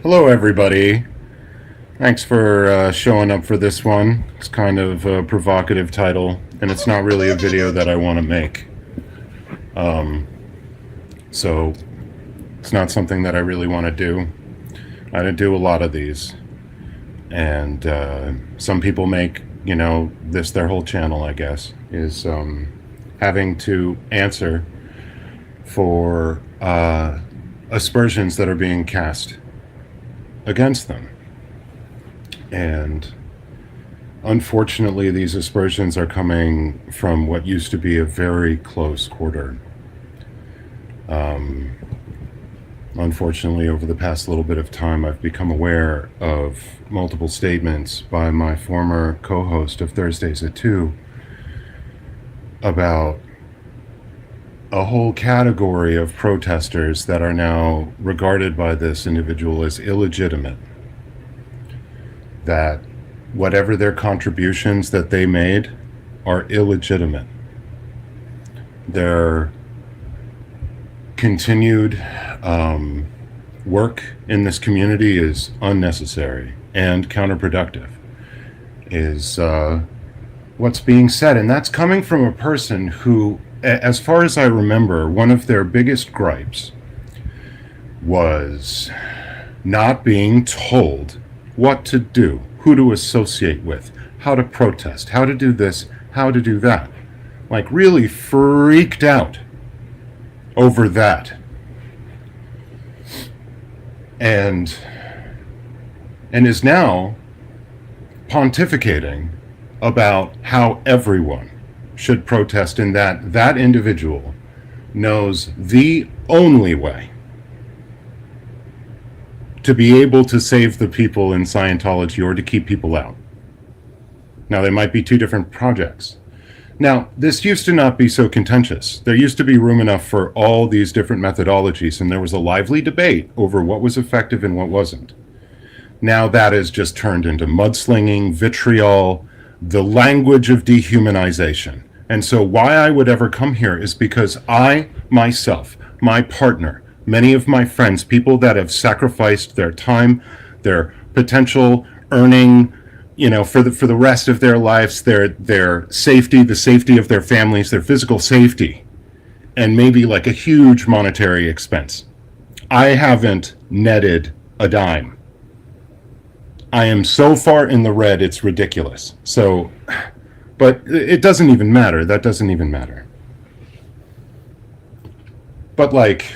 Hello, everybody. Thanks for showing up for this one. It's kind of a provocative title, and it's not really a video that I want to make. So it's not something that I really want to do. I don't do a lot of these, and some people make this their whole channel. I guess is having to answer for aspersions that are being cast against them. And unfortunately, these aspersions are coming from what used to be a very close quarter. Unfortunately, over the past little bit of time, I've become aware of multiple statements by my former co-host of Thursdays at 2 about a whole category of protesters that are now regarded by this individual as illegitimate. That whatever their contributions that they made are illegitimate. Their continued work in this community is unnecessary and counterproductive, is what's being said. And that's coming from a person who, as far as I remember, one of their biggest gripes was not being told what to do, who to associate with, how to protest, how to do this, how to do that. Like, really freaked out over that. And is now pontificating about how everyone should protest, and that individual knows the only way to be able to save the people in Scientology or to keep people out. Now, they might be two different projects. Now, this used to not be so contentious. There used to be room enough for all these different methodologies, and there was a lively debate over what was effective and what wasn't. Now that has just turned into mudslinging, vitriol, the language of dehumanization. And so why I would ever come here is because I, myself, my partner, many of my friends, people that have sacrificed their time, their potential earning, for the rest of their lives, their safety, the safety of their families, their physical safety, and maybe like a huge monetary expense. I haven't netted a dime. I am so far in the red, it's ridiculous. So, but it doesn't even matter. That doesn't even matter. But like,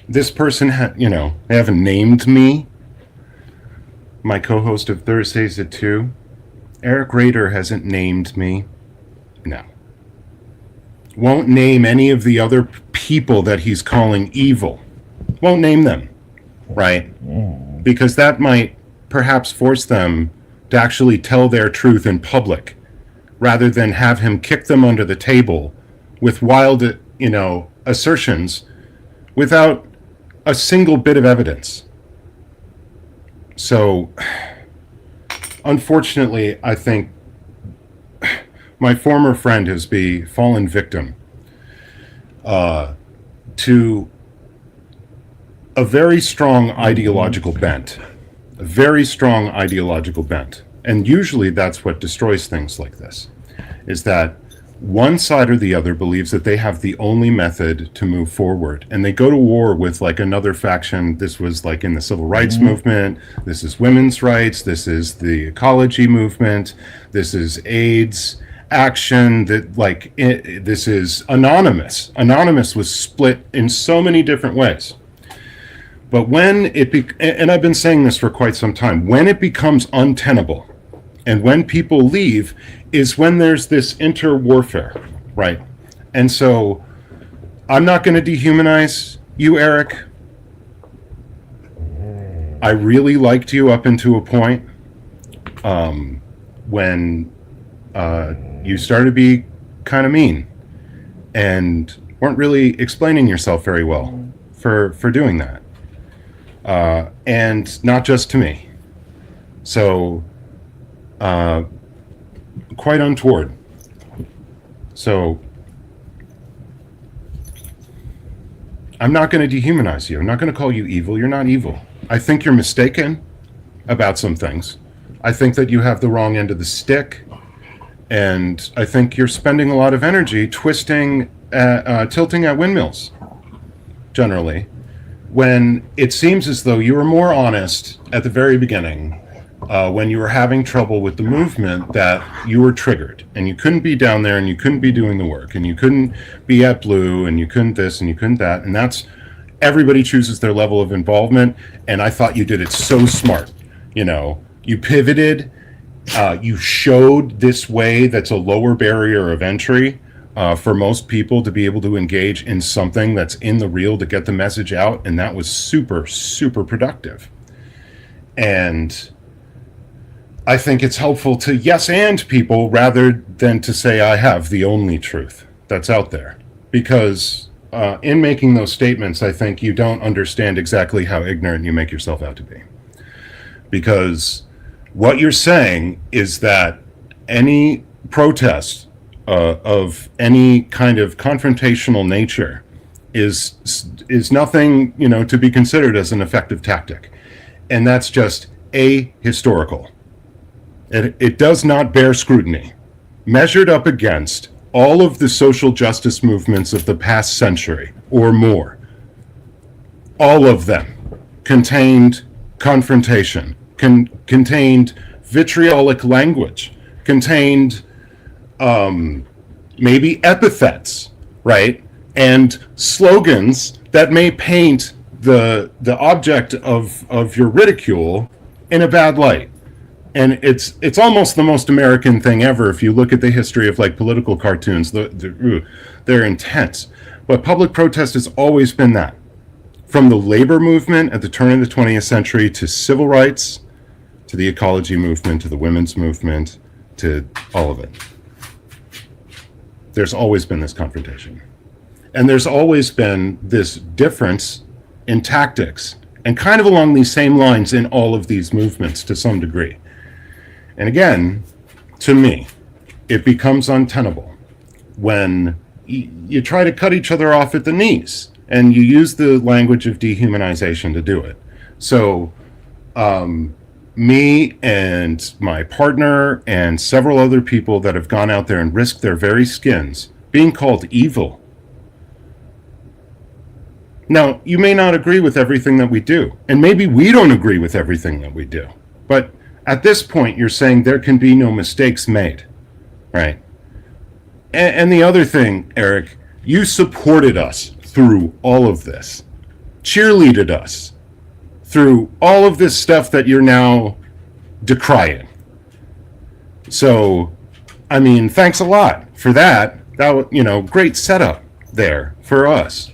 this person, they haven't named me. My co-host of Thursdays at 2, Eric Rader, hasn't named me. No. Won't name any of the other people that he's calling evil. Won't name them, right? Because that might perhaps force them to actually tell their truth in public, rather than have him kick them under the table with wild, assertions without a single bit of evidence. So, unfortunately, I think my former friend has fallen victim to a very strong ideological bent. A very strong ideological bent. And usually that's what destroys things like this, is that one side or the other believes that they have the only method to move forward, and they go to war with like another faction. This was like in the civil rights movement, this is women's rights, this is the ecology movement, this is AIDS action, this is Anonymous. Anonymous was split in so many different ways. But when and I've been saying this for quite some time, when it becomes untenable and when people leave is when there's this inter-warfare, right? And so I'm not going to dehumanize you, Eric. I really liked you up until a point when you started to be kind of mean and weren't really explaining yourself very well for doing that. And not just to me. So, quite untoward. So, I'm not going to dehumanize you. I'm not going to call you evil. You're not evil. I think you're mistaken about some things. I think that you have the wrong end of the stick. And I think you're spending a lot of energy tilting at windmills, generally, when it seems as though you were more honest at the very beginning, when you were having trouble with the movement, that you were triggered and you couldn't be down there and you couldn't be doing the work and you couldn't be at Blue and you couldn't this and you couldn't that. And that's, everybody chooses their level of involvement. And I thought you did it so smart. You know, you pivoted. You showed this way that's a lower barrier of entry for most people to be able to engage in something that's in the real to get the message out. And that was super, super productive. And I think it's helpful to yes and people rather than to say I have the only truth that's out there. Because in making those statements, I think you don't understand exactly how ignorant you make yourself out to be. Because what you're saying is that any protest of any kind of confrontational nature is nothing, you know, to be considered as an effective tactic, and that's just ahistorical. It does not bear scrutiny, measured up against all of the social justice movements of the past century or more. All of them contained confrontation. Contained vitriolic language, contained maybe epithets, right? And slogans that may paint the object of your ridicule in a bad light. And it's almost the most American thing ever if you look at the history of like political cartoons. They're intense. But public protest has always been that. From the labor movement at the turn of the 20th century to civil rights, to the ecology movement, to the women's movement, to all of it. There's always been this confrontation. And there's always been this difference in tactics, and kind of along these same lines in all of these movements to some degree. And again, to me, it becomes untenable when you try to cut each other off at the knees, and you use the language of dehumanization to do it. So, me and my partner and several other people that have gone out there and risked their very skins being called evil. Now, you may not agree with everything that we do, and maybe we don't agree with everything that we do, but at this point, you're saying there can be no mistakes made, right? And the other thing, Eric, you supported us through all of this, cheerleaded us through all of this stuff that you're now decrying. So, I mean, thanks a lot for that. That, you know, great setup there for us.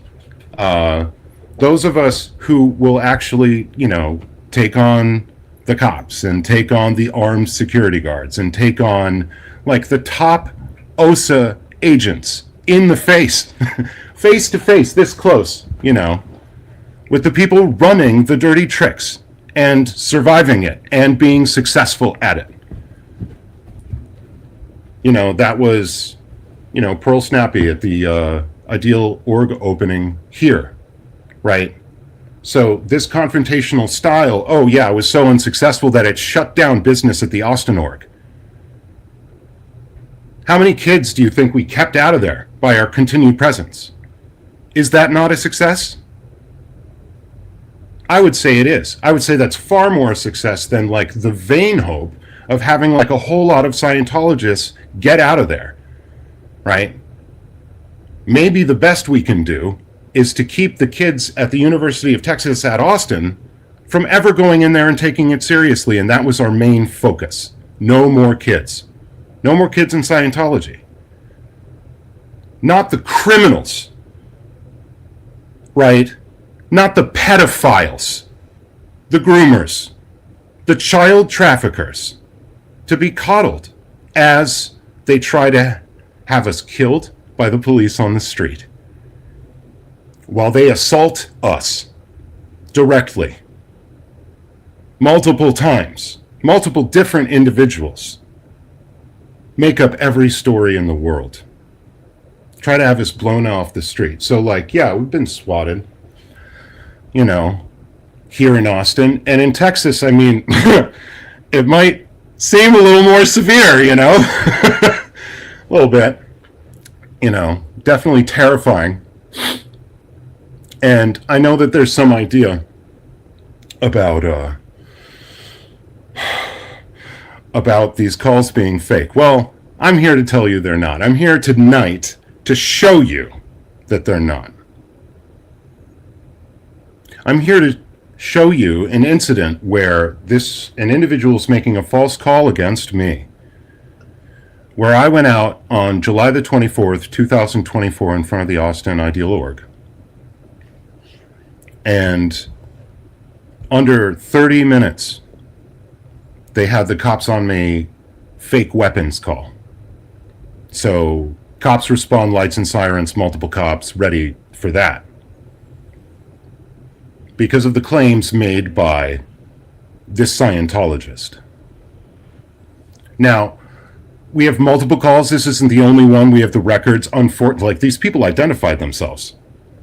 Those of us who will actually, you know, take on the cops and take on the armed security guards and take on like the top OSA agents in the face, face to face, this close, you know, with the people running the dirty tricks and surviving it and being successful at it. You know, that was, you know, Pearl Snappy at the Ideal Org opening here, right? So this confrontational style, oh yeah, it was so unsuccessful that it shut down business at the Austin Org. How many kids do you think we kept out of there by our continued presence? Is that not a success? I would say it is. I would say that's far more a success than like the vain hope of having like a whole lot of Scientologists get out of there, right? Maybe the best we can do is to keep the kids at the University of Texas at Austin from ever going in there and taking it seriously. And that was our main focus. No more kids. No more kids in Scientology. Not the criminals, right? Not the pedophiles, the groomers, the child traffickers, to be coddled as they try to have us killed by the police on the street, while they assault us directly, multiple times, multiple different individuals, make up every story in the world, try to have us blown off the street. So like, yeah, we've been swatted, you know, here in Austin. And in Texas, I mean, it might seem a little more severe, a little bit, definitely terrifying. And I know that there's some idea about these calls being fake. Well, I'm here to tell you they're not. I'm here tonight to show you that they're not. I'm here to show you an incident where an individual is making a false call against me, where I went out on July the 24th, 2024 in front of the Austin Ideal Org. And under 30 minutes, they had the cops on me fake weapons call. So cops respond, lights and sirens, multiple cops, ready for that. Because of the claims made by this Scientologist. Now, we have multiple calls. This isn't the only one. We have the records. Unfortunately, these people identified themselves.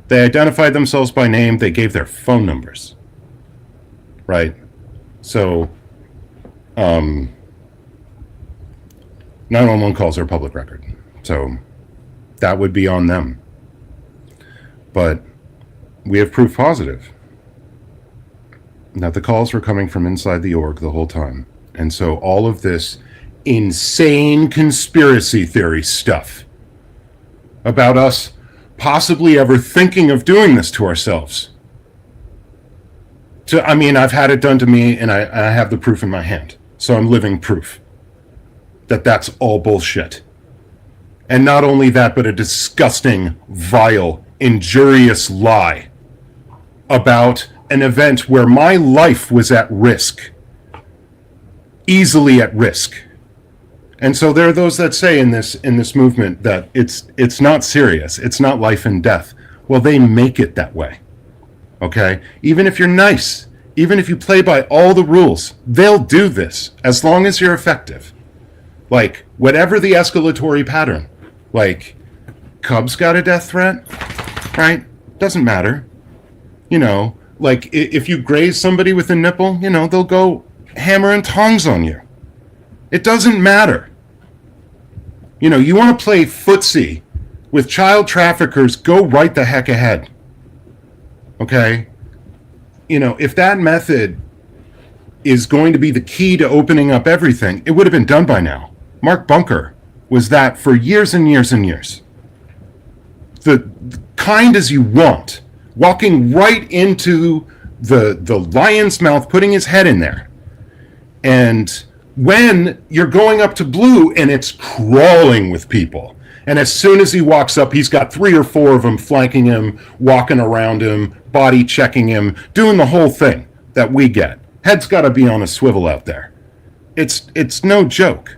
They identified themselves by name. They gave their phone numbers. Right? So, 911 calls are public record. So, that would be on them. But we have proof positive that the calls were coming from inside the org the whole time. And so all of this insane conspiracy theory stuff about us possibly ever thinking of doing this to ourselves. I've had it done to me, and I have the proof in my hand. So I'm living proof that that's all bullshit. And not only that, but a disgusting, vile, injurious lie about an event where my life was at risk, easily at risk. And so there are those that say in this movement that it's not serious, it's not life and death. Well, they make it that way. Okay? Even if you're nice, even if you play by all the rules, they'll do this as long as you're effective. Like, whatever the escalatory pattern. Like, Cubs got a death threat, right? Doesn't matter. Like, if you graze somebody with a nipple, they'll go hammer and tongs on you. It doesn't matter. You want to play footsie with child traffickers, go right the heck ahead. Okay? If that method is going to be the key to opening up everything, it would have been done by now. Mark Bunker was that for years and years and years. The kind as you want. Walking right into the lion's mouth, putting his head in there. And when you're going up to blue and it's crawling with people, and as soon as he walks up, he's got 3 or 4 of them flanking him, walking around him, body checking him, doing the whole thing that we get. Head's got to be on a swivel out there. It's no joke.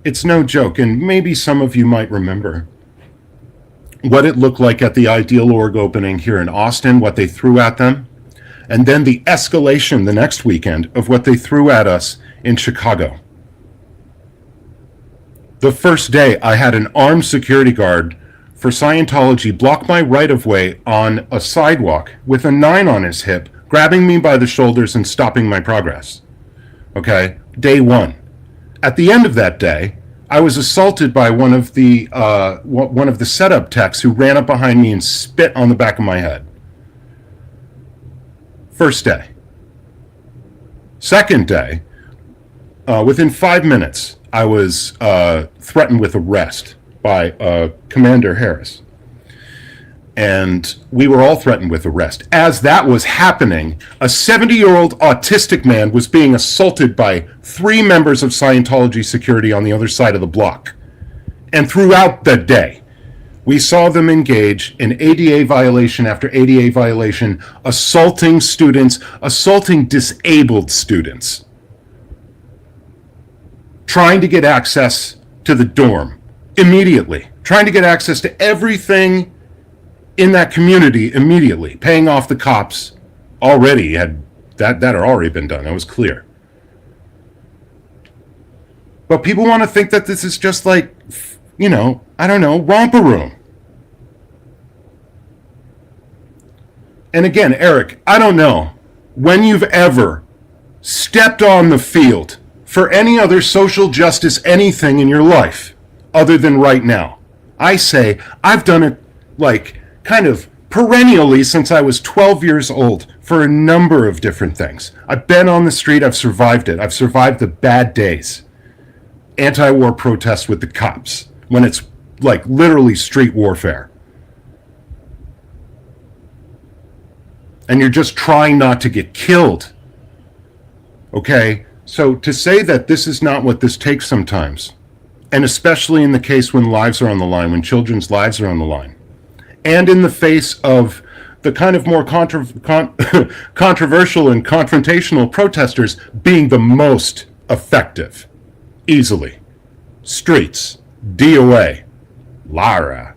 It's no joke. And maybe some of you might remember what it looked like at the Ideal Org opening here in Austin, what they threw at them, and then the escalation the next weekend of what they threw at us in Chicago. The first day, I had an armed security guard for Scientology block my right-of-way on a sidewalk with a 9 on his hip, grabbing me by the shoulders and stopping my progress. Okay? Day 1. At the end of that day, I was assaulted by one of the setup techs who ran up behind me and spit on the back of my head. First day. Second day, within 5 minutes, I was threatened with arrest by Commander Harris. And we were all threatened with arrest. As that was happening, a 70-year-old autistic man was being assaulted by 3 members of Scientology security on the other side of the block. And throughout the day, we saw them engage in ADA violation after ADA violation, assaulting students, assaulting disabled students, trying to get access to the dorm immediately, trying to get access to everything in that community immediately, paying off the cops already. That had already been done. That was clear. But people want to think that this is just like, I don't know, romper room. And again, Eric, I don't know. when you've ever stepped on the field for any other social justice anything in your life other than right now. I say I've done it like kind of perennially since I was 12 years old for a number of different things. I've been on the street. I've survived it. I've survived the bad days. Anti-war protests with the cops when it's like literally street warfare. And you're just trying not to get killed. Okay? So to say that this is not what this takes sometimes, and especially in the case when lives are on the line, when children's lives are on the line, and in the face of the kind of more controversial and confrontational protesters being the most effective, easily. Streets, DOA, Lara,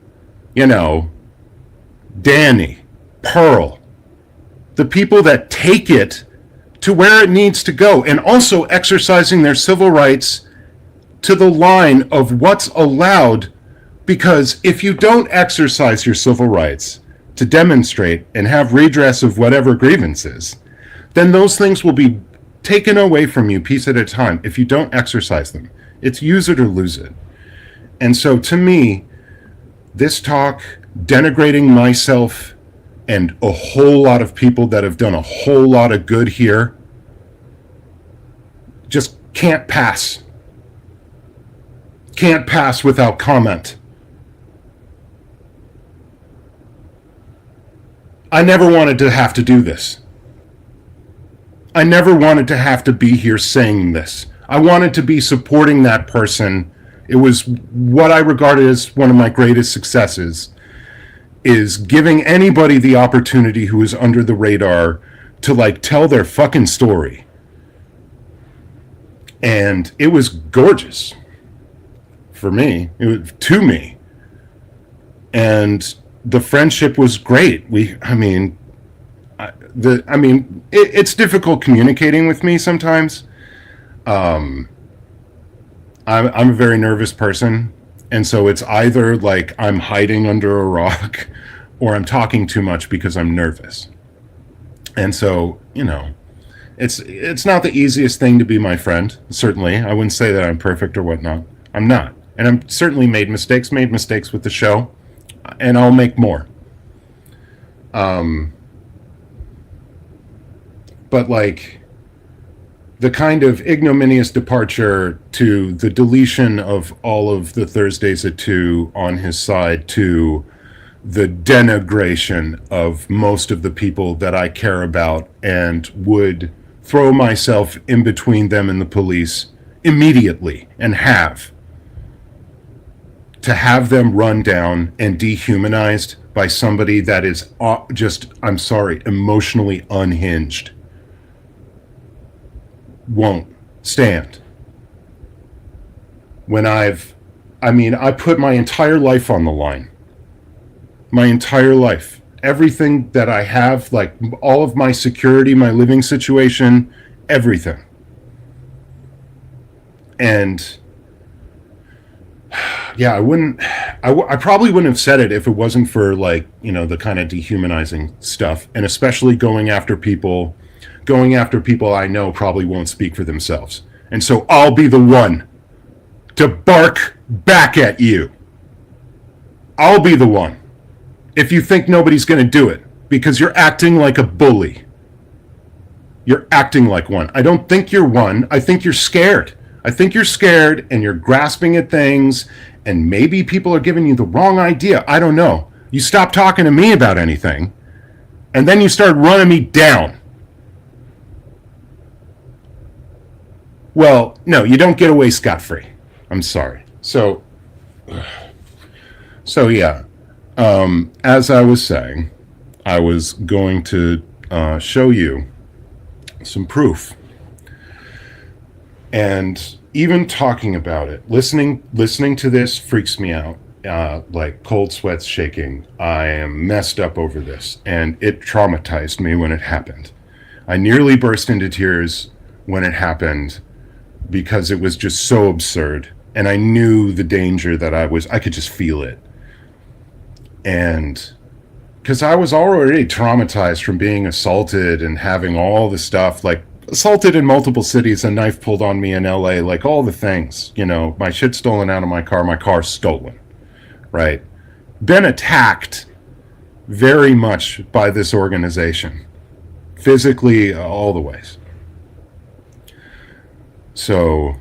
Danny, Pearl, the people that take it to where it needs to go, and also exercising their civil rights to the line of what's allowed, because if you don't exercise your civil rights to demonstrate and have redress of whatever grievances, then those things will be taken away from you piece at a time if you don't exercise them. It's use it or lose it. And so to me, this talk denigrating myself and a whole lot of people that have done a whole lot of good here just can't pass. Can't pass without comment. I never wanted to have to do this. I never wanted to have to be here saying this. I wanted to be supporting that person. It was what I regarded as one of my greatest successes, is giving anybody the opportunity who is under the radar to tell their fucking story. And it was gorgeous for me. It was to me. And the friendship was great. It's difficult communicating with me sometimes. I'm a very nervous person. And so it's either like I'm hiding under a rock or I'm talking too much because I'm nervous. And so, it's not the easiest thing to be my friend. Certainly. I wouldn't say that I'm perfect or whatnot. I'm not. And I'm certainly made mistakes with the show, and I'll make more. But the kind of ignominious departure to the deletion of all of the Thursdays at 2 on his side, to the denigration of most of the people that I care about and would throw myself in between them and the police immediately, and to have them run down and dehumanized by somebody that is just, I'm sorry, emotionally unhinged, won't stand. When I put my entire life on the line. My entire life. Everything that I have, all of my security, my living situation, everything. And yeah, I probably wouldn't have said it if it wasn't for the kind of dehumanizing stuff, and especially going after people I know probably won't speak for themselves. And so I'll be the one to bark back at you. I'll be the one. If you think nobody's going to do it because you're acting like a bully. You're acting like one. I don't think you're one. I think you're scared. I think you're scared and you're grasping at things, and maybe people are giving you the wrong idea. I don't know. You stop talking to me about anything, and then you start running me down. Well, no, you don't get away scot-free. I'm sorry. So yeah. As I was saying, I was going to show you some proof. And even talking about it, listening to this freaks me out. Like cold sweats shaking. I am messed up over this, and it traumatized me when it happened. I nearly burst into tears when it happened because it was just so absurd, and I knew the danger that I could just feel it. And because I was already traumatized from being assaulted and having all the stuff, like assaulted in multiple cities, a knife pulled on me in LA, like all the things, my shit stolen out of my car stolen, right? Been attacked very much by this organization, physically, all the ways. So,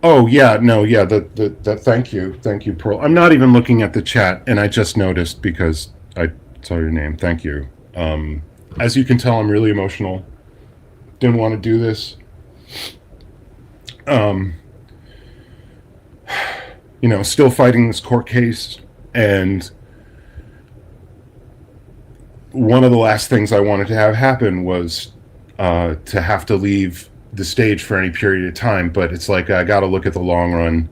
oh yeah, no, yeah, thank you, Pearl. I'm not even looking at the chat, and I just noticed because I saw your name. Thank you. As you can tell, I'm really emotional. Didn't want to do this. Still fighting this court case, and one of the last things I wanted to have happen was to have to leave the stage for any period of time. But it's like I got to look at the long run,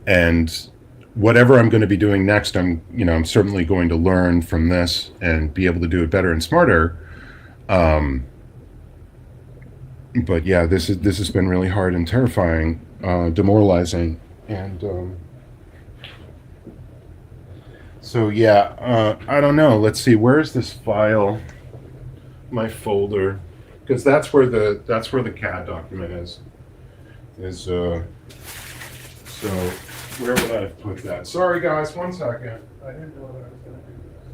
and whatever I'm going to be doing next, I'm certainly going to learn from this and be able to do it better and smarter. But yeah, this has been really hard and terrifying, demoralizing, and so yeah, I don't know. Let's see, where's this file? My folder, because that's where the CAD document is. So where would I have put that? Sorry guys, 1 second. I didn't know that I was going to do this.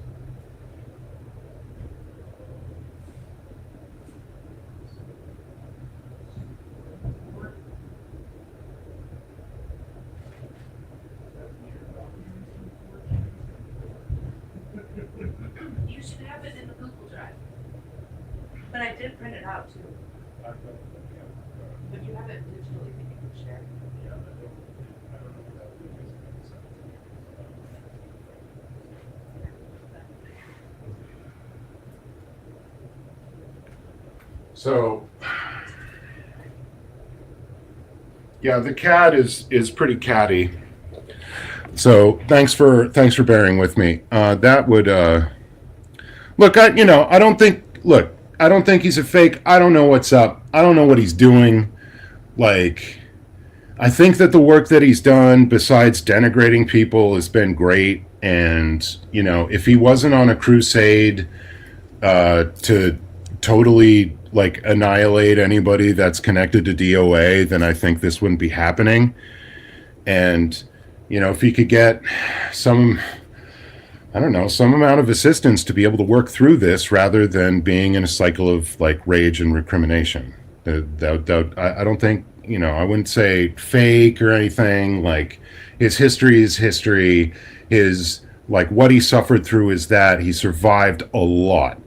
You should have it in the Google Drive. But I did print it out too. But you have it digitally that you can share. So yeah, the CAD is pretty catty. So thanks for bearing with me. That would look. I don't think he's a fake. I don't know what's up. I don't know what he's doing. Like, I think that the work that he's done, besides denigrating people, has been great. And if he wasn't on a crusade to totally like annihilate anybody that's connected to DOA, then I think this wouldn't be happening. And if he could get some amount of assistance to be able to work through this rather than being in a cycle of like rage and recrimination. I don't think, I wouldn't say fake or anything. Like, his history is history. His, like, what he suffered through is that he survived a lot.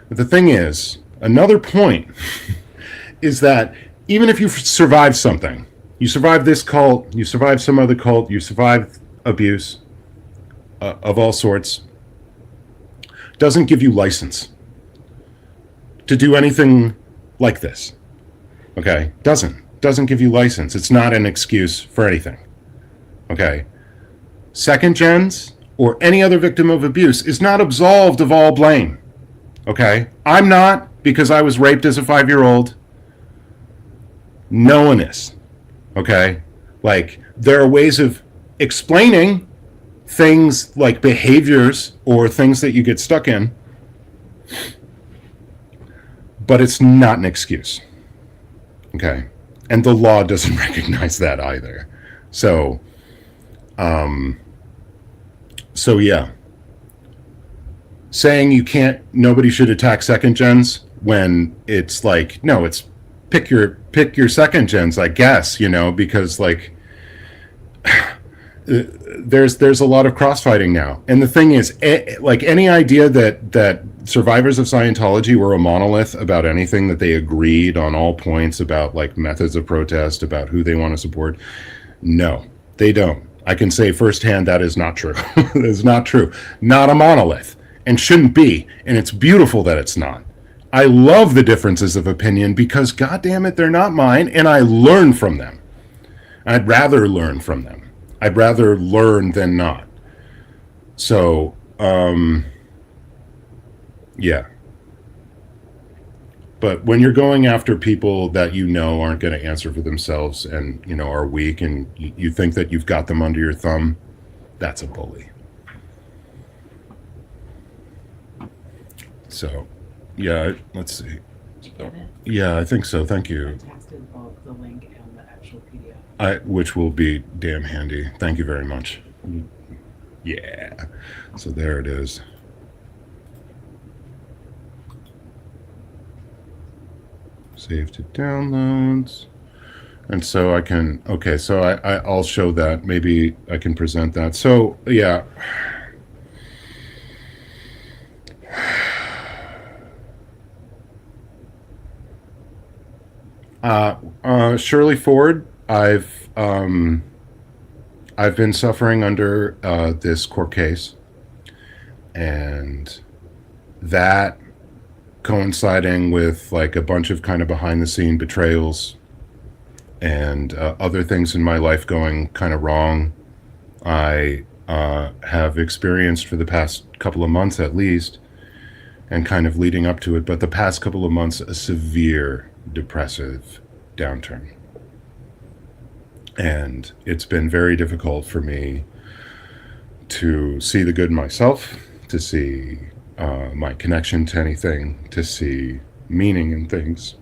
But the thing is, another point is that even if you survive something, you survive this cult, you survive some other cult, you survive abuse of all sorts, doesn't give you license to do anything like this. Okay? Doesn't give you license. It's not an excuse for anything. Okay? Second gens or any other victim of abuse is not absolved of all blame. Okay? I'm not, because I was raped as a 5-year-old. No one is. Okay? Like, there are ways of explaining things like behaviors or things that you get stuck in, but it's not an excuse. Okay? And the law doesn't recognize that either. So yeah. Saying nobody should attack second gens when it's like, no, it's pick your second gens, I guess, because like there's a lot of crossfighting now. And the thing is, like, any idea that survivors of Scientology were a monolith about anything, that they agreed on all points about like methods of protest, about who they want to support, no, they don't. I can say firsthand that is not true. It's not true. Not a monolith, and shouldn't be. And it's beautiful that it's not. I love the differences of opinion because, goddamn it, they're not mine, and I learn from them. I'd rather learn from them. I'd rather learn than not. So, yeah. But when you're going after people that you know aren't going to answer for themselves and, you know, are weak, and you think that you've got them under your thumb, that's a bully. So, yeah, let's see. Did you get it? Yeah, I think so. Thank I you. texted both the link and the actual PDF. Which will be damn handy. Thank you very much. Yeah. So there it is. Save to downloads. And so I can, okay, so I'll show that. Maybe I can present that. So, yeah. Shirley Ford, I've been suffering under this court case, and that coinciding with like a bunch of kind of behind the scene betrayals and other things in my life going kind of wrong, I have experienced for the past couple of months at least, and kind of leading up to it, but the past couple of months, a severe depressive downturn. And it's been very difficult for me to see the good in myself, to see my connection to anything, to see meaning in things,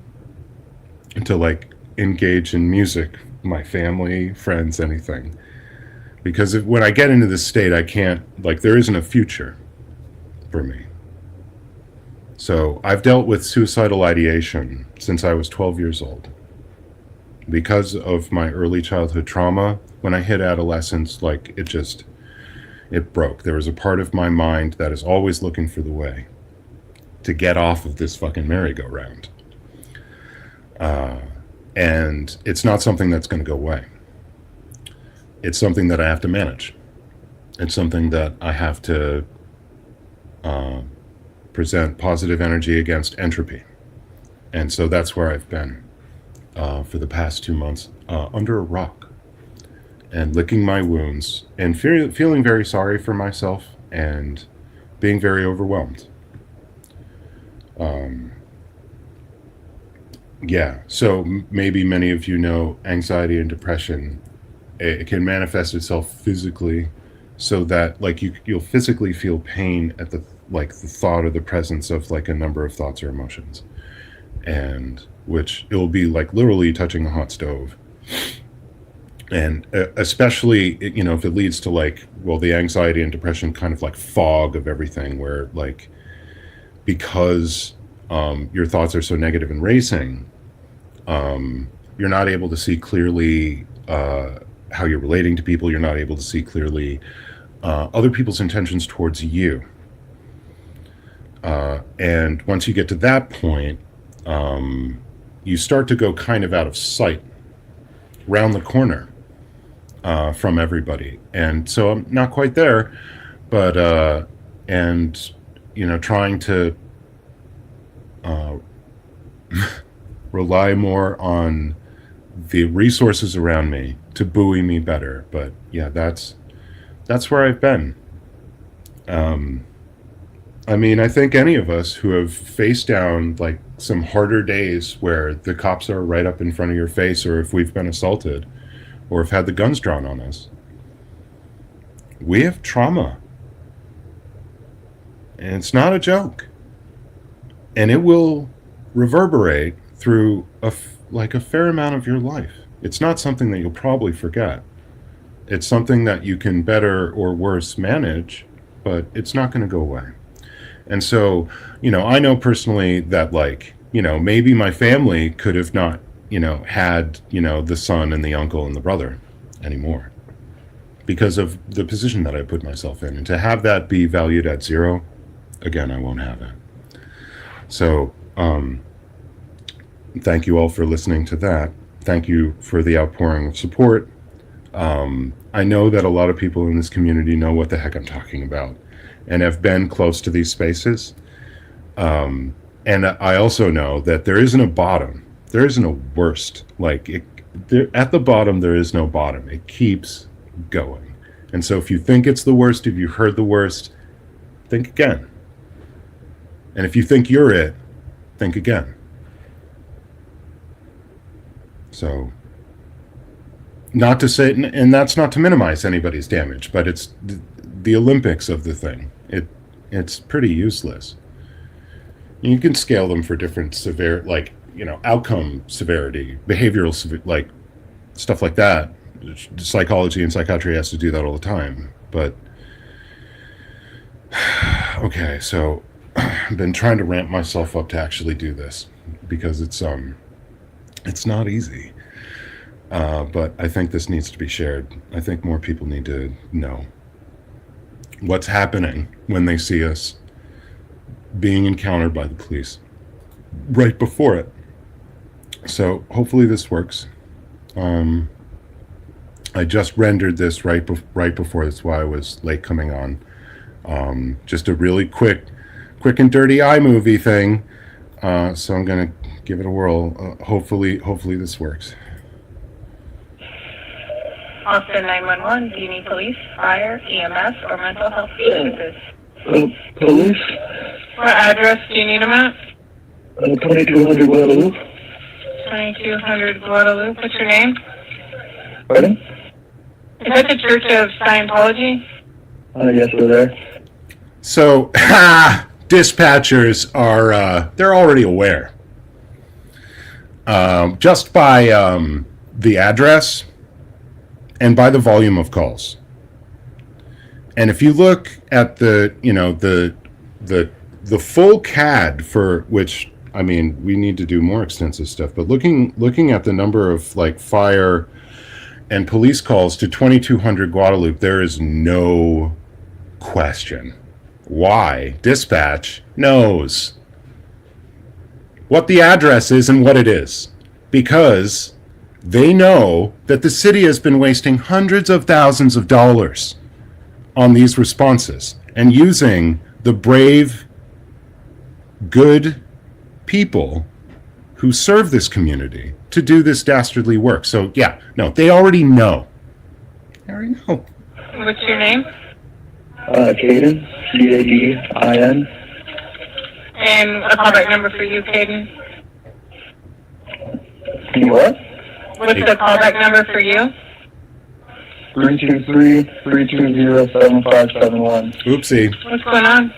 to like engage in music, my family, friends, anything. Because when I get into this state, I can't, like, there isn't a future for me. So I've dealt with suicidal ideation since I was 12 years old. Because of my early childhood trauma, when I hit adolescence, like, it broke. There was a part of my mind that is always looking for the way to get off of this fucking merry-go-round. And it's not something that's going to go away. It's something that I have to manage. It's something that I have to present positive energy against entropy. And so that's where I've been for the past 2 months, under a rock and licking my wounds and feeling very sorry for myself and being very overwhelmed. Yeah, so maybe many of you know anxiety and depression. It can manifest itself physically, so that like you'll physically feel pain at the thought or the presence of like a number of thoughts or emotions, and which it will be like literally touching a hot stove. And especially, you know, if it leads to like, well, the anxiety and depression kind of like fog of everything, where like, because your thoughts are so negative and racing, you're not able to see clearly how you're relating to people. You're not able to see clearly other people's intentions towards you. And once you get to that point, you start to go kind of out of sight, round the corner from everybody. And so I'm not quite there, but, and, you know, trying to rely more on the resources around me to buoy me better. But yeah, that's where I've been. I mean, I think any of us who have faced down like some harder days where the cops are right up in front of your face, or if we've been assaulted, or have had the guns drawn on us, we have trauma. And it's not a joke. And it will reverberate through a fair amount of your life. It's not something that you'll probably forget. It's something that you can better or worse manage, but it's not going to go away. And so, you know, I know personally that, like, you know, maybe my family could have not, you know, had, you know, the son and the uncle and the brother anymore because of the position that I put myself in. And to have that be valued at 0, again, I won't have it. So, thank you all for listening to that. Thank you for the outpouring of support. I know that a lot of people in this community know what the heck I'm talking about and have been close to these spaces. And I also know that there isn't a bottom. There isn't a worst. Like, at the bottom, there is no bottom. It keeps going. And so if you think it's the worst, if you heard the worst, think again. And if you think you're it, think again. So, not to say, and that's not to minimize anybody's damage, but it's the Olympics of the thing. It's pretty useless. You can scale them for different severe, like, outcome severity, behavioral, like, stuff like that. Psychology and psychiatry has to do that all the time. But, okay, so I've been trying to ramp myself up to actually do this because it's not easy. But I think this needs to be shared. I think more people need to know what's happening when they see us being encountered by the police right before it. So hopefully this works. I just rendered this right before. That's why I was late coming on. Just a really quick and dirty iMovie thing. So I'm gonna give it a whirl. Hopefully this works. Austin 911, do you need police, fire, EMS, or mental health services? Police? What address do you need them at? 2200 Guadalupe. 2200 Guadalupe. What's your name? Pardon? Is that the Church of Scientology? Yes, we're there. So, dispatchers are, they're already aware. Just by the address and by the volume of calls. And if you look at the full CAD, for which, I mean, we need to do more extensive stuff, but looking at the number of, like, fire and police calls to 2200 Guadalupe, there is no question why dispatch knows what the address is and what it is, because they know that the city has been wasting hundreds of thousands of dollars on these responses and using the brave, good people who serve this community to do this dastardly work. So, yeah, no, they already know. They already know. What's your name? Caden, Cadin. And a callback number for you, Caden. What? What's the callback number for you? 323-320-7571. Oopsie. What's going on?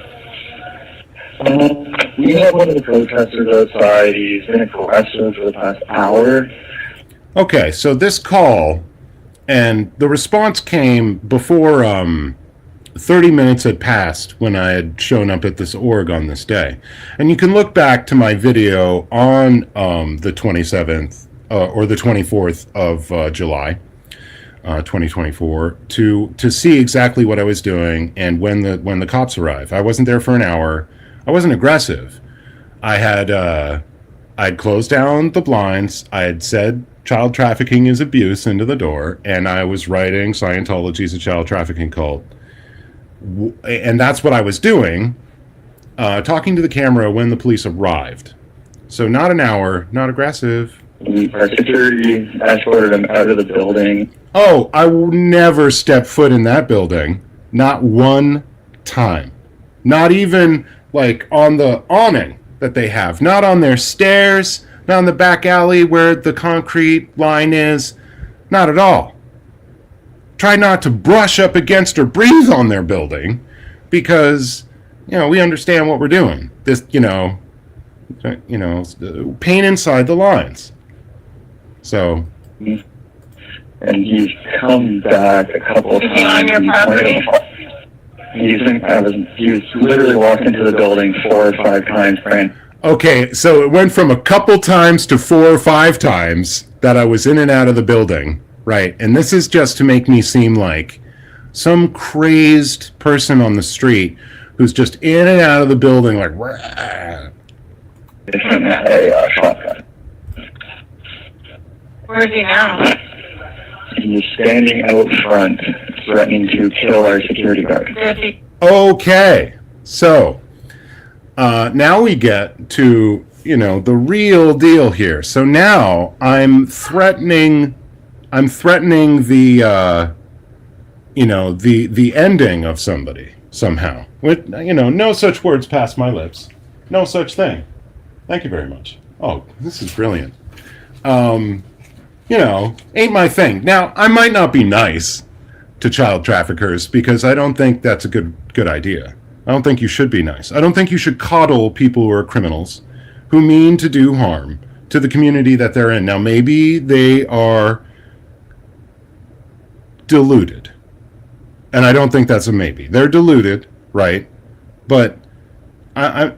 We have one of the protesters outside. He's been aggressive for the past hour. Okay, so this call, and the response came before 30 minutes had passed when I had shown up at this org on this day. And you can look back to my video on the 27th or the 24th of July, 2024, to see exactly what I was doing and when the cops arrived. I wasn't there for an hour. I wasn't aggressive. I'd closed down the blinds. I had said child trafficking is abuse into the door, and I was writing Scientology is a child trafficking cult. And that's what I was doing, talking to the camera when the police arrived. So not an hour, not aggressive. Our security escorted him out of the building. Oh, I will never step foot in that building. Not one time. Not even, like, on the awning that they have. Not on their stairs. Not on the back alley where the concrete line is. Not at all. Try not to brush up against or breathe on their building because, we understand what we're doing. This, pain inside the lines. So. And he's come back a couple of times. Is he on your property? He was literally walked into the building 4 or 5 times, Brian. Okay, so it went from a couple times to 4 or 5 times that I was in and out of the building, right? And this is just to make me seem like some crazed person on the street who's just in and out of the building like, rah. A shotgun. Where is he now? He's standing out front, threatening to kill our security guard. Does he? Okay, so now we get to, the real deal here. So now I'm threatening the, the ending of somebody somehow. With, no such words pass my lips. No such thing. Thank you very much. Oh, this is brilliant. ain't my thing. Now, I might not be nice to child traffickers because I don't think that's a good idea. I don't think you should be nice. I don't think you should coddle people who are criminals, who mean to do harm to the community that they're in. Now, maybe they are deluded. And I don't think that's a maybe. They're deluded, right? But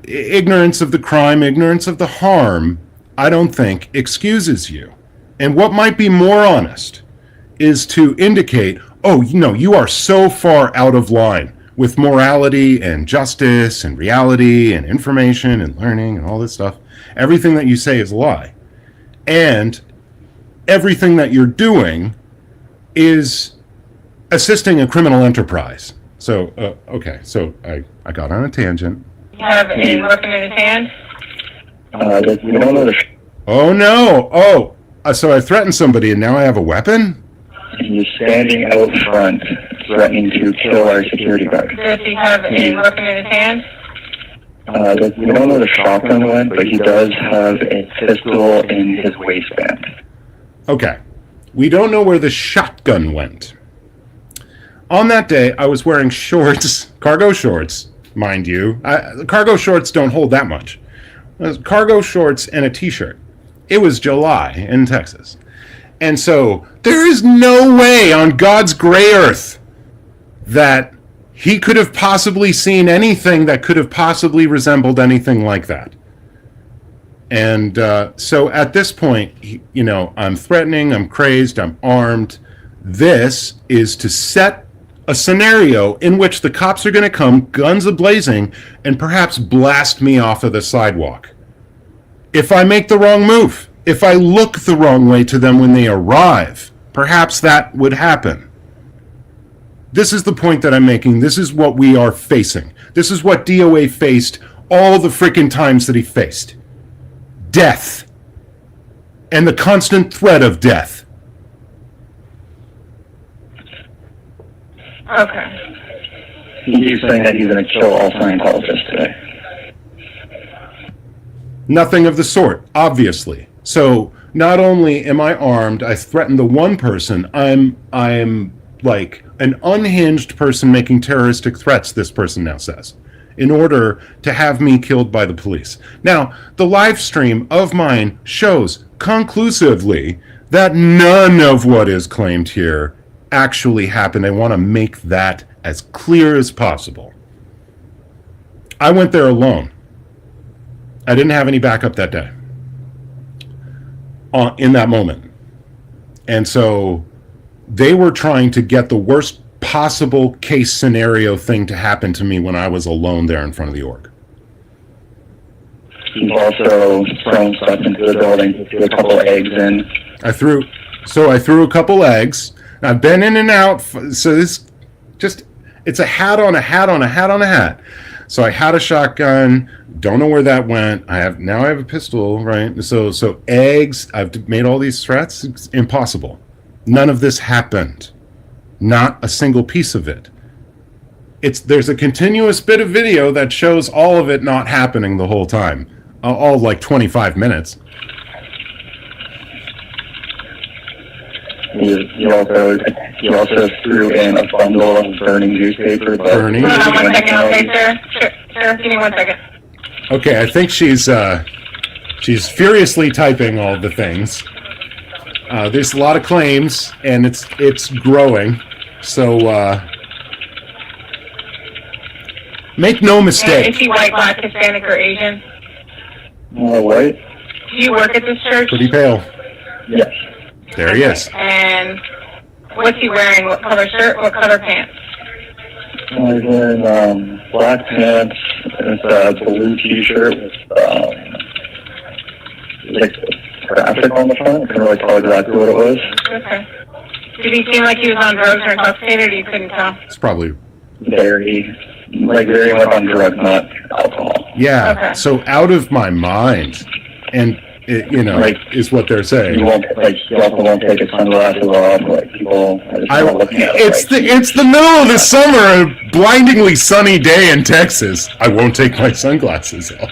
ignorance of the crime, ignorance of the harm, I don't think excuses you. And what might be more honest is to indicate, oh, you are so far out of line with morality and justice and reality and information and learning and all this stuff. Everything that you say is a lie. And everything that you're doing is assisting a criminal enterprise. So, okay, so I got on a tangent. You have a weapon in his hand? We don't know the... Oh, no. Oh, so I threatened somebody and now I have a weapon? He's standing out front, threatening to kill our security guard. Does he have a weapon in his hand? We don't know the shotgun went, but he does have a pistol in his waistband. Okay. We don't know where the shotgun went. On that day, I was wearing shorts, cargo shorts, mind you. Cargo shorts don't hold that much. Cargo shorts and a t-shirt. It was July in Texas. And so there is no way on God's gray earth that he could have possibly seen anything that could have possibly resembled anything like that. And so at this point, I'm threatening, I'm crazed, I'm armed. This is to set a scenario in which the cops are going to come, guns a-blazing, and perhaps blast me off of the sidewalk. If I make the wrong move, if I look the wrong way to them when they arrive, perhaps that would happen. This is the point that I'm making. This is what we are facing. This is what DOA faced all the freaking times that he faced. Death. And the constant threat of death. Okay. He's saying that he's going to kill all Scientologists today. Nothing of the sort, obviously. So not only am I armed, I threaten the one person, I'm like an unhinged person making terroristic threats, this person now says, in order to have me killed by the police. Now, the live stream of mine shows conclusively that none of what is claimed here actually happened. I want to make that as clear as possible. I went there alone. I didn't have any backup that day. In that moment. And so they were trying to get the worst possible case scenario thing to happen to me when I was alone there in front of the org. He's also thrown stuff into the building, threw a couple eggs in. I threw a couple eggs. I've been in and out, so this just, it's a hat on a hat on a hat on a hat. So I had a shotgun, don't know where that went. Now I have a pistol, right? So eggs, I've made all these threats. It's impossible. None of this happened. Not a single piece of it. There's a continuous bit of video that shows all of it not happening the whole time. All like 25 minutes. You also threw in a bundle of burning newspaper. Burning? Hold on 1 second, okay, sir. Sure, give me 1 second. Okay, I think she's furiously typing all the things. There's a lot of claims, and it's growing. So make no And mistake. is he white, black, Hispanic, or Asian? White? Do you work at this church? Pretty pale. Yes. There he is. And what's he wearing? What color shirt? What color pants? He's wearing black pants, and it's a blue t-shirt with like graphic on the front. I can't really tell exactly what it was. Okay. Did he seem like he was on drugs or intoxicated, or you couldn't tell? It's probably, Very much on drugs, not alcohol. yeah. Okay. So out of my mind, and it, is what they're saying. He also won't take his sunglasses off. Like people are just not looking at it. It's the middle of the summer, a blindingly sunny day in Texas. I won't take my sunglasses off.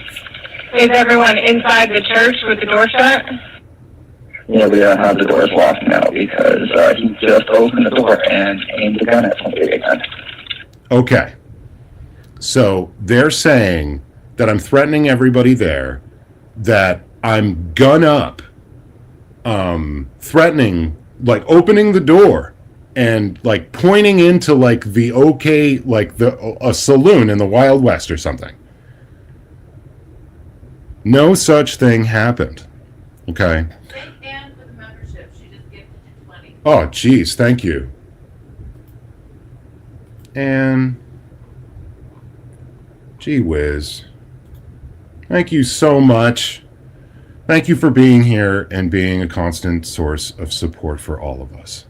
Is everyone inside the church with the door shut? Yeah, we have the doors locked now because he just opened the door and aimed a gun at somebody again. Okay. So they're saying that I'm threatening everybody there, that I'm gun up, threatening, like opening the door and like pointing into like the a saloon in the Wild West or something. No such thing happened. Okay. Thank Ann for the membership. She just gifted you 20. Oh, geez, thank you. And gee whiz. Thank you so much. Thank you for being here and being a constant source of support for all of us.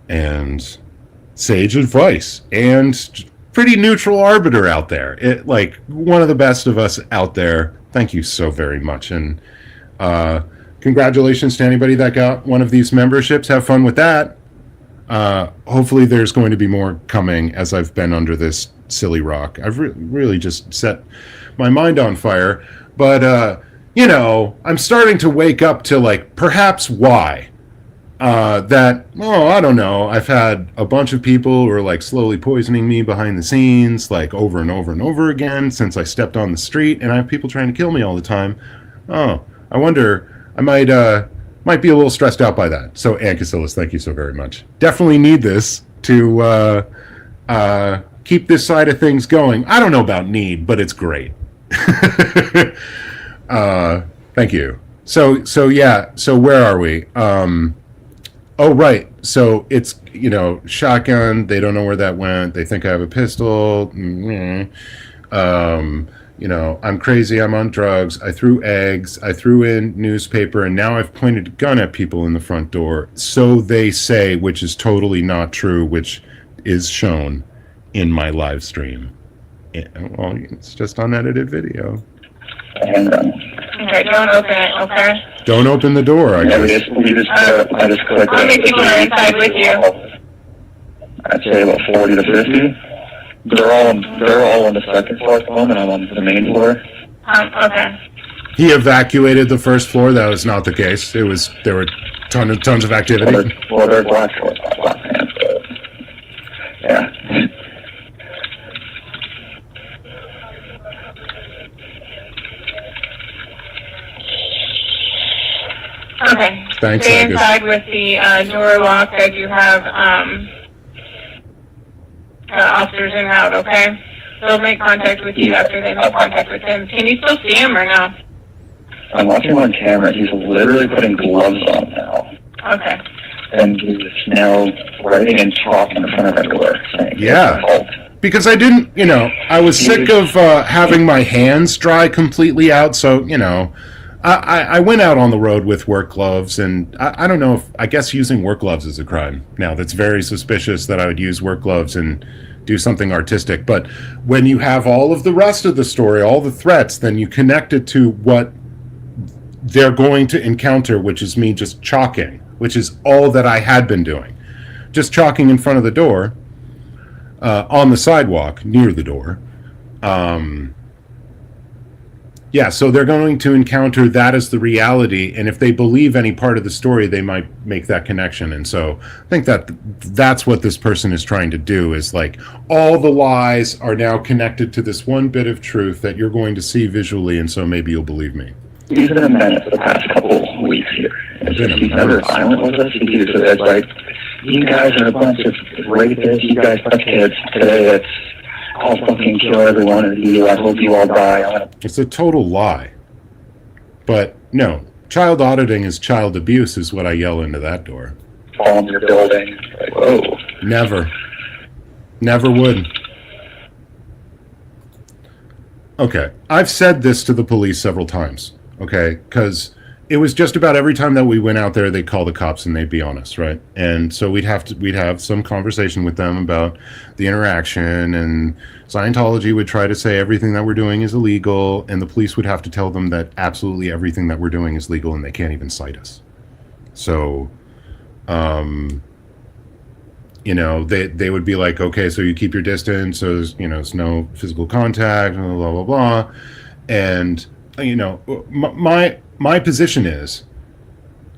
And sage advice and pretty neutral arbiter out there. It like one of the best of us out there. Thank you so very much. And congratulations to anybody that got one of these memberships. Have fun with that. Hopefully there's going to be more coming as I've been under this silly rock. I've really just set my mind on fire. But, I'm starting to wake up to, like, perhaps why. I don't know. I've had a bunch of people who are, like, slowly poisoning me behind the scenes, like, over and over and over again since I stepped on the street. And I have people trying to kill me all the time. Oh, I wonder, I might be a little stressed out by that. So, Ann Casillas, thank you so very much. Definitely need this to keep this side of things going. I don't know about need, but it's great. Thank you. So yeah. So where are we? Oh, right. So it's, shotgun. They don't know where that went. They think I have a pistol. I'm crazy. I'm on drugs. I threw eggs. I threw in newspaper, and now I've pointed a gun at people in the front door. So they say, which is totally not true, which is shown in my live stream. Well, it's just unedited video. And Okay, don't open it, okay? Don't open the door, I yeah, guess. I just clicked. How many people are inside with you? I'd say about 40 to 50. They're all on the second floor at the moment. I'm on the main floor. Okay. He evacuated the first floor. That was not the case. There were tons of activity. Well, they're black floors, not black pants, but yeah. Okay. Thanks, Stay Agus. inside with the door locked as you have officers in and out, okay? They'll make contact with you after they make contact with him. Can you still see him or no? I'm watching him on camera. He's literally putting gloves on now. Okay. And he's now writing in chalk in front of everywhere saying, Yeah. "Halt." Because I didn't, I was sick of having my hands dry completely out. So, I went out on the road with work gloves, and I don't know if, I guess using work gloves is a crime. Now, that's very suspicious that I would use work gloves and do something artistic. But when you have all of the rest of the story, all the threats, then you connect it to what they're going to encounter, which is me just chalking, which is all that I had been doing. Just chalking in front of the door, on the sidewalk, near the door. Yeah, so they're going to encounter that as the reality, and if they believe any part of the story, they might make that connection. And so I think that's what this person is trying to do, is like all the lies are now connected to this one bit of truth that you're going to see visually, and so maybe you'll believe me. He's been a menace for the past couple of weeks here. He's never violent with us. It's like, you guys are a bunch of rapists, you guys touch kids. Today it's, I'll fucking kill every one of you, I hope you all die. It's a total lie. But no, child auditing is child abuse is what I yell into that door. Fall in your building. Like, whoa. Never. Never would. Okay, I've said this to the police several times, okay? Because it was just about every time that we went out there, they'd call the cops and they'd be on us, right? And so we'd have some conversation with them about the interaction, and Scientology would try to say everything that we're doing is illegal, and the police would have to tell them that absolutely everything that we're doing is legal and they can't even cite us. So, they would be like, okay, so you keep your distance, so there's no physical contact, blah, blah, blah, blah. And, my position is,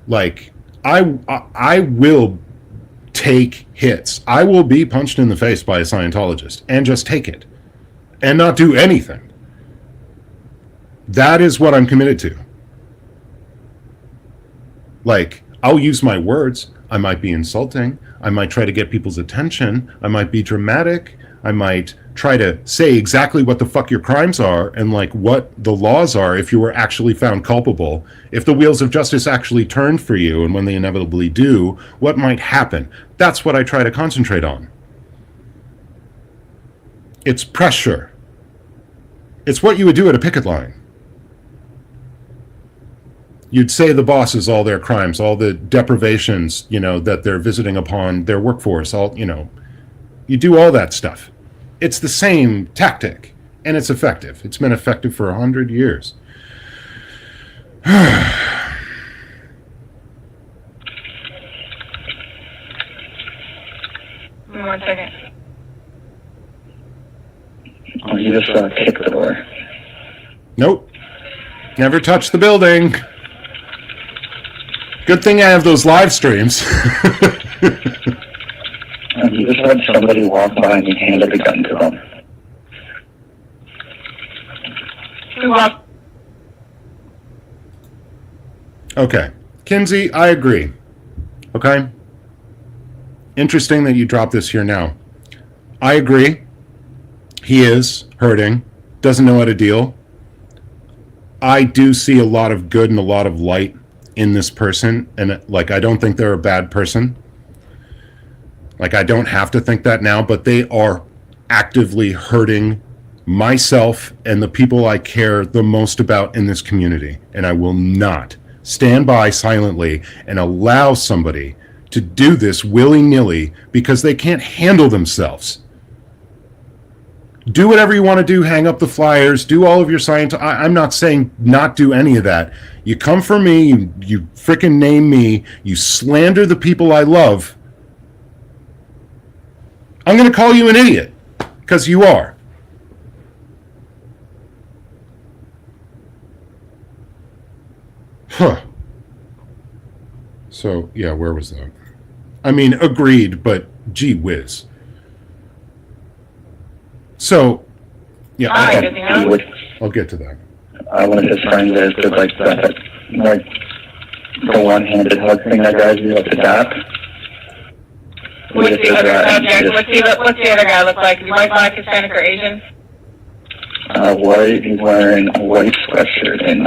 Like, I will take hits. I will be punched in the face by a Scientologist and just take it and not do anything. That is what I'm committed to. Like, I'll use my words. I might be insulting. I might try to get people's attention. I might be dramatic. I might try to say exactly what the fuck your crimes are and like what the laws are if you were actually found culpable. If the wheels of justice actually turned for you, and when they inevitably do, what might happen? That's what I try to concentrate on. It's pressure. It's what you would do at a picket line. You'd say the bosses all their crimes, all the deprivations, that they're visiting upon their workforce, you do all that stuff. It's the same tactic, and it's effective. It's been effective for 100 years. 1 second. Oh, you just kicked the door. Nope. Never touch the building. Good thing I have those live streams. You just had somebody walk by and you handed a gun to them. Who walked? Okay. Kinsey, I agree. Okay? Interesting that you dropped this here now. I agree. He is hurting, doesn't know how to deal. I do see a lot of good and a lot of light in this person, and I don't think they're a bad person. I don't have to think that now, but they are actively hurting myself and the people I care the most about in this community. And I will not stand by silently and allow somebody to do this willy-nilly because they can't handle themselves. Do whatever you want to do, hang up the flyers, do all of your science. I'm not saying not do any of that. You come for me, you frickin' name me, you slander the people I love, I'm going to call you an idiot, because you are. Huh. So, yeah, where was that? I mean, agreed, but gee whiz. So, yeah, I'll get to that. One of his friends is that the one-handed hug thing that guys do at the tap. What's the other subject? What's the other guy look like? Is he white, black, Hispanic, or Asian? White. He's wearing a white sweatshirt and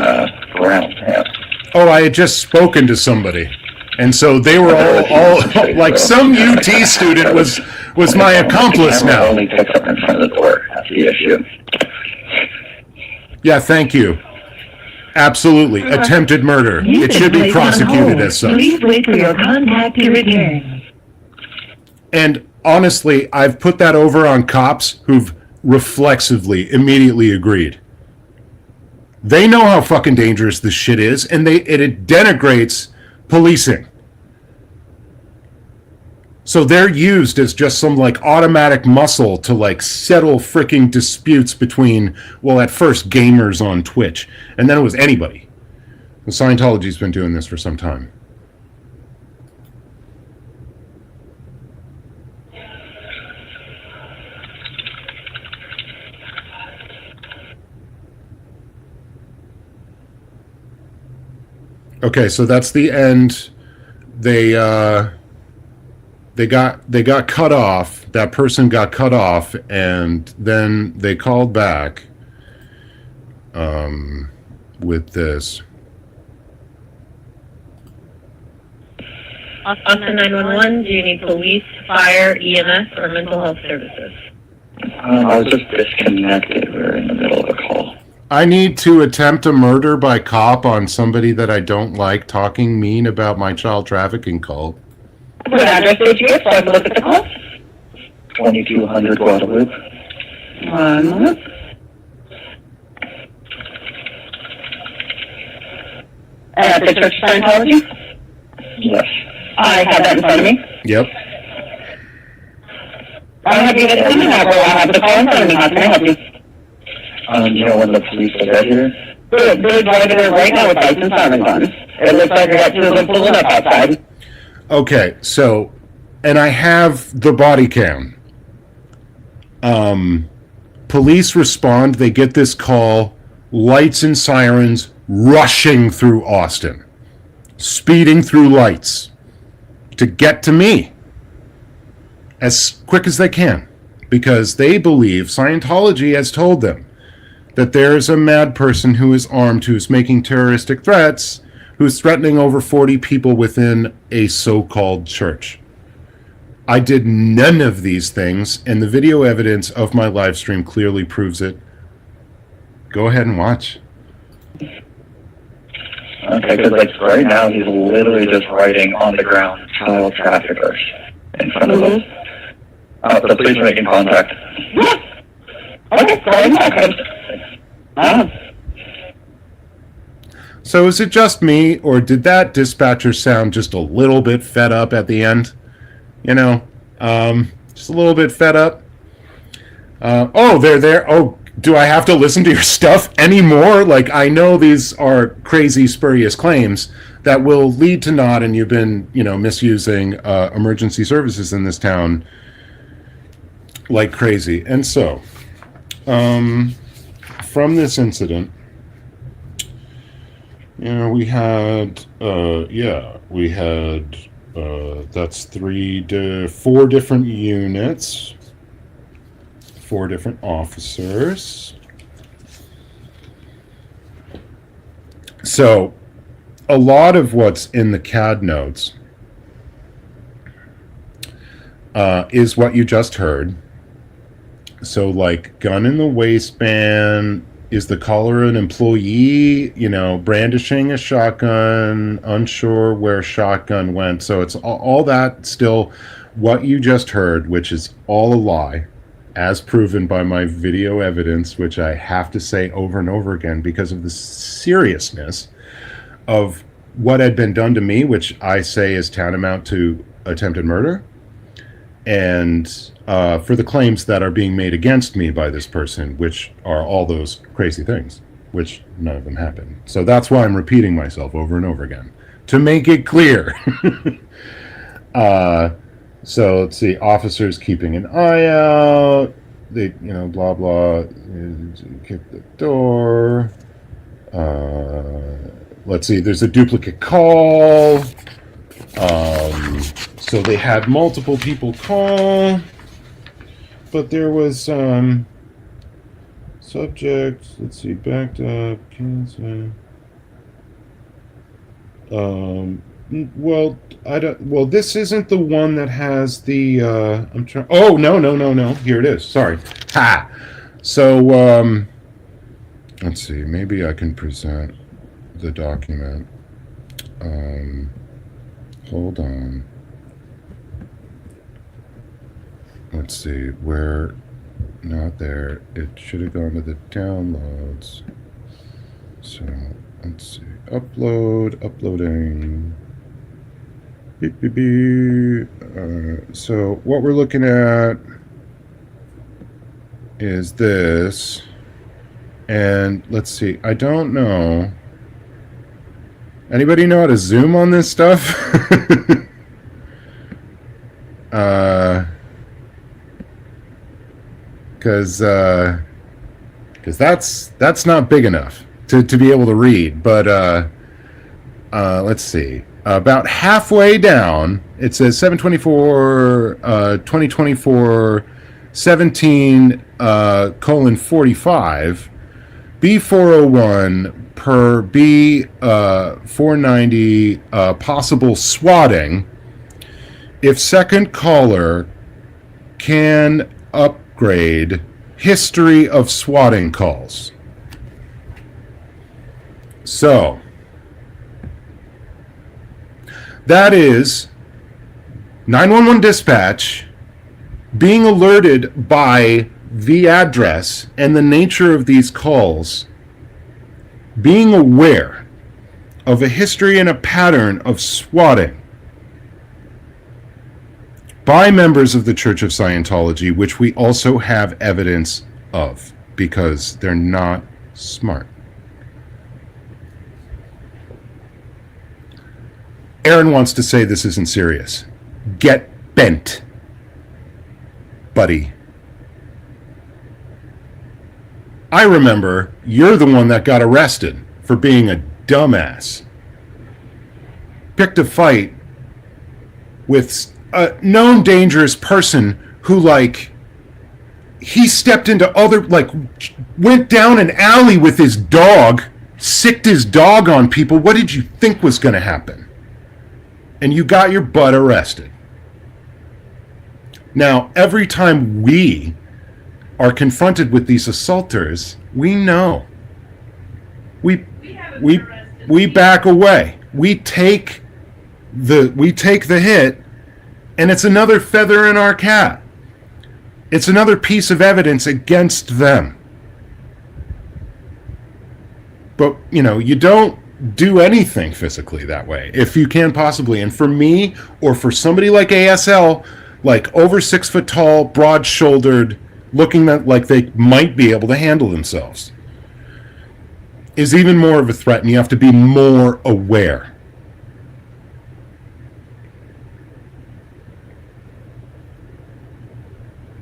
brown pants. Oh, I had just spoken to somebody, and so they were all like some UT student was my accomplice now. Only picks up in front of the door. That's the issue. Yeah, thank you. Absolutely, attempted murder. It should be prosecuted as such. Please wait for your contact to return. And honestly, I've put that over on cops who've reflexively, immediately agreed. They know how fucking dangerous this shit is, and it denigrates policing. So they're used as just some automatic muscle to settle freaking disputes between, well, at first gamers on Twitch, and then it was anybody. And Scientology's been doing this for some time. Okay, so that's the end. They got cut off. That person got cut off, and then they called back with this. Austin 911, do you need police, fire, EMS, or mental health services? I was just disconnected. We were in the middle of a call. I need to attempt a murder by cop on somebody that I don't like talking mean about my child trafficking cult. What address did you give so I can look at the call? 2200 Guadalupe. 1 moment. The Church of Scientology? Yes. I have that in front of me. Yep. I have you get the number. I have the call in front of me. How can I help you? You know when the police are here? They're driving there right now with lights and sirens on. It looks like I got two of them pulling up outside. Okay, so, and I have the body cam. Police respond, they get this call, lights and sirens rushing through Austin, speeding through lights to get to me as quick as they can, because they believe Scientology has told them that there's a mad person who is armed, who's making terroristic threats, who's threatening over 40 people within a so-called church. I did none of these things, and the video evidence of my live stream clearly proves it. Go ahead and watch. Okay, because like right now he's literally just writing on the ground, child traffickers, in front of us. The police are making contact. Okay, So is it just me, or did that dispatcher sound just a little bit fed up at the end? You know, just a little bit fed up. Oh, they're there. Oh, do I have to listen to your stuff anymore? Like, I know these are crazy, spurious claims that will lead to naught, and you've been, you know, misusing emergency services in this town like crazy. And so, from this incident, you know, we had, that's 4 different units, 4 different officers. So, a lot of what's in the CAD notes is what you just heard. So, like, gun in the waistband, is the caller an employee, you know, brandishing a shotgun, unsure where shotgun went. So it's all that still what you just heard, which is all a lie, as proven by my video evidence, which I have to say over and over again because of the seriousness of what had been done to me, which I say is tantamount to attempted murder. And for the claims that are being made against me by this person, which are all those crazy things, which none of them happened. So that's why I'm repeating myself over and over again, to make it clear. So let's see, officers keeping an eye out, they, you know, blah, blah, kick the door. Let's see, there's a duplicate call. So they had multiple people call, but there was subject, let's see, backed up, cancer. Well, this isn't the one that has the, I'm trying, oh, no, here it is, sorry. Ha! So, let's see, maybe I can present the document. Hold on. Let's see, where, not there. It should have gone to the downloads. So, let's see, uploading. Beep, beep, beep. So, what we're looking at is this. And let's see, I don't know. Anybody know how to zoom on this stuff? Because that's not big enough to be able to read. But let's see. About halfway down, it says 7/24, 2024, 17:45, B401 per B490, possible swatting. If second caller can upgrade history of swatting calls. So, that is 911 dispatch being alerted by the address and the nature of these calls, being aware of a history and a pattern of swatting by members of the Church of Scientology, which we also have evidence of, because they're not smart. Aaron wants to say this isn't serious. Get bent, buddy. I remember you're the one that got arrested for being a dumbass. Picked a fight with a known dangerous person who, like, he stepped into other, like, went down an alley with his dog, sicked his dog on people. What did you think was going to happen? And you got your butt arrested. Now, every time we are confronted with these assaulters, we know. We back away. We take the hit, and it's another feather in our cap. It's another piece of evidence against them. But, you know, you don't do anything physically that way, if you can possibly. And for me, or for somebody like ASL, like over 6 foot tall, broad shouldered, looking like they might be able to handle themselves, is even more of a threat, and you have to be more aware.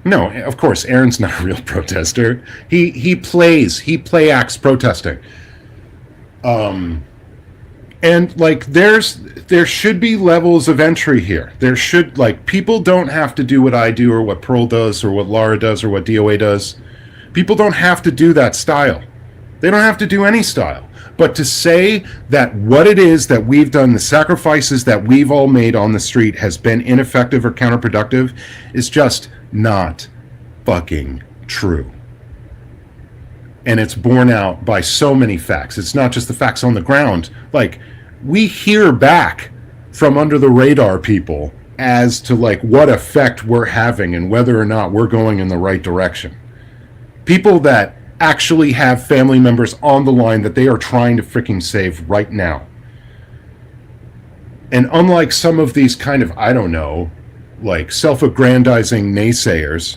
No, of course, Aaron's not a real protester. He play acts protesting. And like there should be levels of entry here. There should, like, people don't have to do what I do or what Pearl does or what Laura does or what DOA does. People don't have to do that style. They don't have to do any style. But to say that what it is that we've done, the sacrifices that we've all made on the street, has been ineffective or counterproductive is just not fucking true. And it's borne out by so many facts. It's not just the facts on the ground. Like, we hear back from under the radar people as to, like, what effect we're having and whether or not we're going in the right direction. People that actually have family members on the line that they are trying to freaking save right now. And unlike some of these kind of, I don't know, like self-aggrandizing naysayers,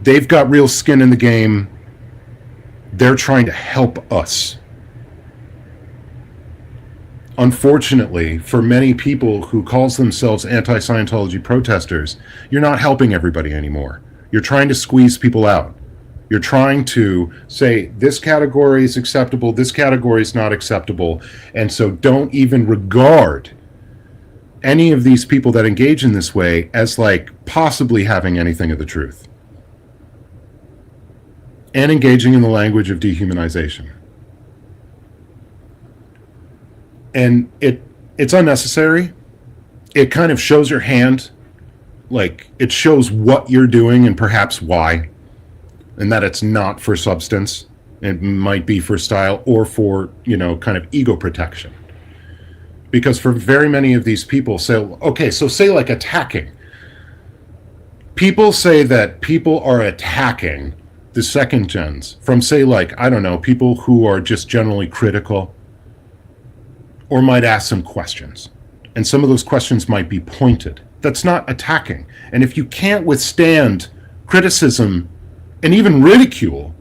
they've got real skin in the game. They're trying to help us. Unfortunately, for many people who calls themselves anti-Scientology protesters, you're not helping everybody anymore. You're trying to squeeze people out. You're trying to say, this category is acceptable, this category is not acceptable, and so don't even regard any of these people that engage in this way as, like, possibly having anything of the truth. And engaging in the language of dehumanization. And it's unnecessary. It kind of shows your hand. Like, it shows what you're doing and perhaps why. And that it's not for substance. It might be for style or for, you know, kind of ego protection. Because for very many of these people say, okay, so say like attacking. People say that people are attacking the second gens from, say, like, I don't know, people who are just generally critical or might ask some questions. And some of those questions might be pointed. That's not attacking. And if you can't withstand criticism and even ridicule,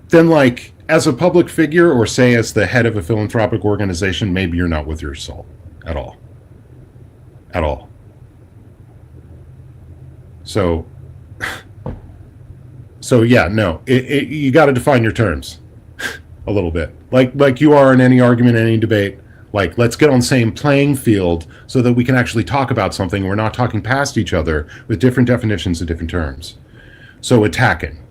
then, like, as a public figure or, say, as the head of a philanthropic organization, maybe you're not worth your salt at all. At all. So yeah, no, you got to define your terms a little bit. Like you are in any argument, any debate. Like, let's get on the same playing field so that we can actually talk about something. We're not talking past each other with different definitions of different terms. So attacking.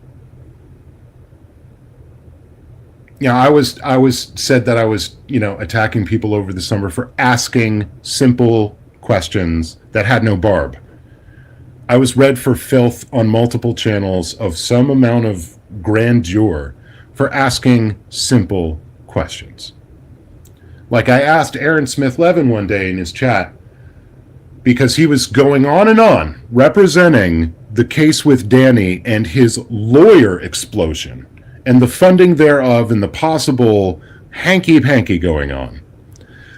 Yeah, I was said that I was, you know, attacking people over the summer for asking simple questions that had no barb. I was read for filth on multiple channels of some amount of grandeur for asking simple questions. Like, I asked Aaron Smith-Levin one day in his chat, because he was going on and on representing the case with Danny and his lawyer explosion and the funding thereof and the possible hanky-panky going on.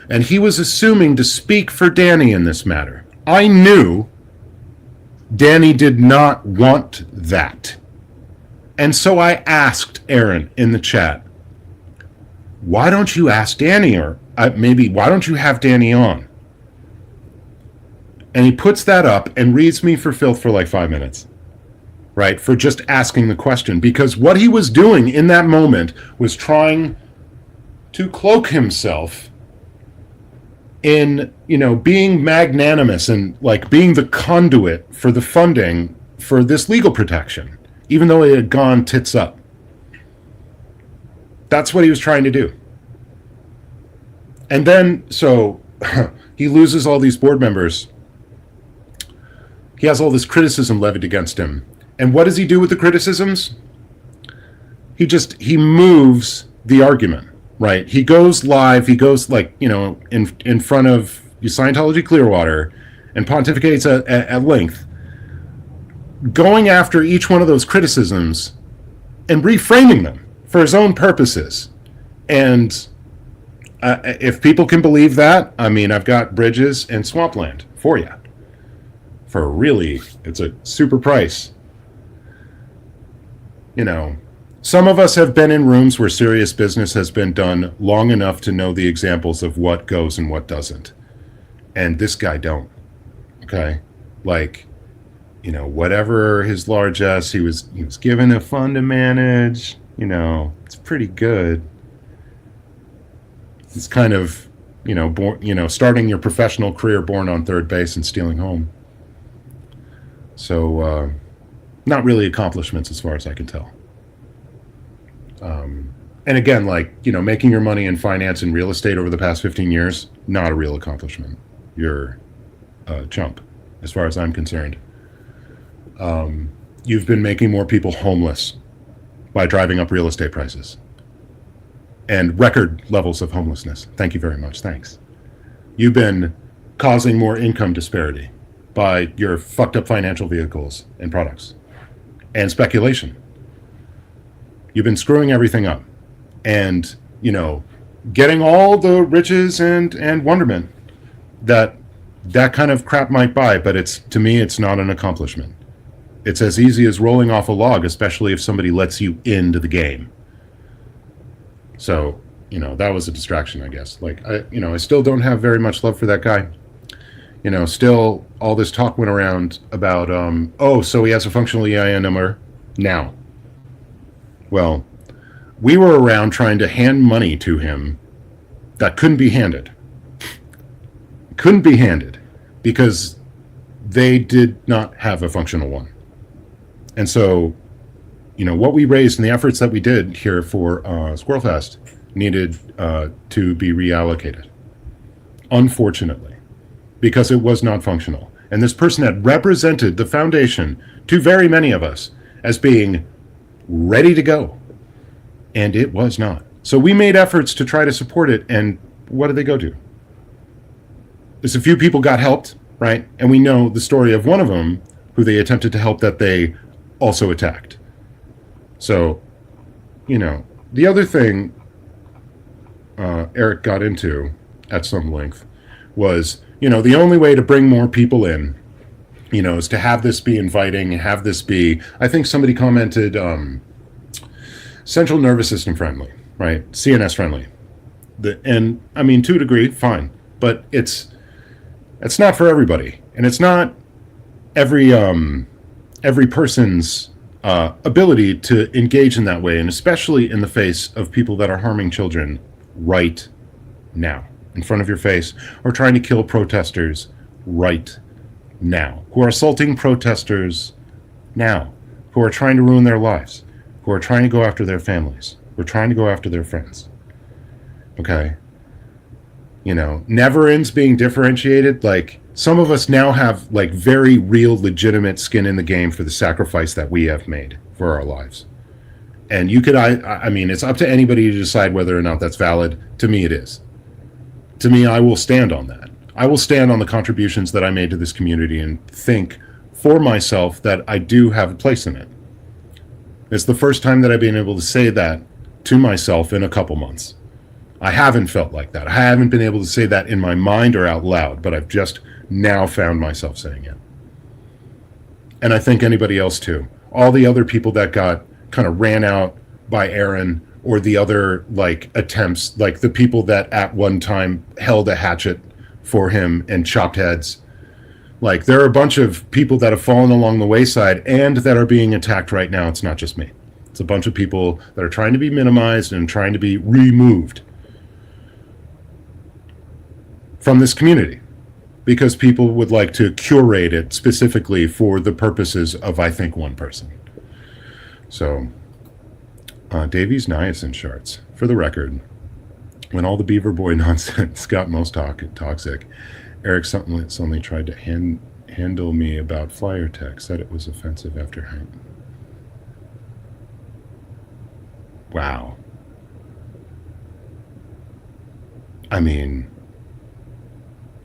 And he was assuming to speak for Danny in this matter. I knew Danny did not want that. And so I asked Aaron in the chat, why don't you ask Danny, or maybe, why don't you have Danny on? And he puts that up and reads me for filth for like 5 minutes, right? For just asking the question. Because what he was doing in that moment was trying to cloak himself in, being magnanimous and like being the conduit for the funding for this legal protection, even though it had gone tits up. That's what he was trying to do. And then, so he loses all these board members. He has all this criticism levied against him. And what does he do with the criticisms? He moves the argument, right? He goes live, he goes in front of Scientology Clearwater and pontificates at length, going after each one of those criticisms and reframing them for his own purposes. And if people can believe that, I've got bridges and swampland for you. For really, it's a super price. Some of us have been in rooms where serious business has been done long enough to know the examples of what goes and what doesn't. And this guy don't. Okay? Whatever his largesse, he was given a fund to manage. It's pretty good. It's kind of, starting your professional career born on third base and stealing home. So, not really accomplishments as far as I can tell. And again, making your money in finance and real estate over the past 15 years, not a real accomplishment. You're a chump, as far as I'm concerned. You've been making more people homeless by driving up real estate prices. And record levels of homelessness. Thank you very much. Thanks. You've been causing more income disparity by your fucked up financial vehicles and products and speculation. You've been screwing everything up and, getting all the riches and wonderment that kind of crap might buy, but to me, it's not an accomplishment. It's as easy as rolling off a log, especially if somebody lets you into the game. So, that was a distraction, I guess. I still don't have very much love for that guy. Still all this talk went around about, so he has a functional EIN number now. Well, we were around trying to hand money to him that couldn't be handed. Couldn't be handed because they did not have a functional one. And so, what we raised and the efforts that we did here for Squirrel Fest needed to be reallocated, unfortunately, because it was not functional. And this person had represented the foundation to very many of us as being ready to go, and it was not. So we made efforts to try to support it, and what did they go to? There's a few people got helped, right? And we know the story of one of them who they attempted to help that they also attacked. So, the other thing Eric got into at some length was, the only way to bring more people in, is to have this be inviting, have this be, I think somebody commented, central nervous system friendly, right? CNS friendly. To a degree, fine. But it's not for everybody. And it's not every person's ability to engage in that way, and especially in the face of people that are harming children right now, in front of your face, or trying to kill protesters right now, who are assaulting protesters now, who are trying to ruin their lives, who are trying to go after their families, who are trying to go after their friends. Okay? Never ends being differentiated. Some of us now have very real, legitimate skin in the game for the sacrifice that we have made for our lives. And it's up to anybody to decide whether or not that's valid. To me, it is. To me, I will stand on that. I will stand on the contributions that I made to this community and think for myself that I do have a place in it. It's the first time that I've been able to say that to myself in a couple months. I haven't felt like that. I haven't been able to say that in my mind or out loud, but I've just now found myself saying it. And I think anybody else too. All the other people that got kind of ran out by Aaron, or the other like attempts, like the people that at one time held a hatchet for him and chopped heads. Like there are a bunch of people that have fallen along the wayside and that are being attacked right now. It's not just me. It's a bunch of people that are trying to be minimized and trying to be removed from this community because people would like to curate it specifically for the purposes of, I think, one person. So, Davies niacin charts. For the record, when all the Beaver Boy nonsense got most toxic, Eric suddenly tried to handle me about flyer tech, said it was offensive after Wow. I mean,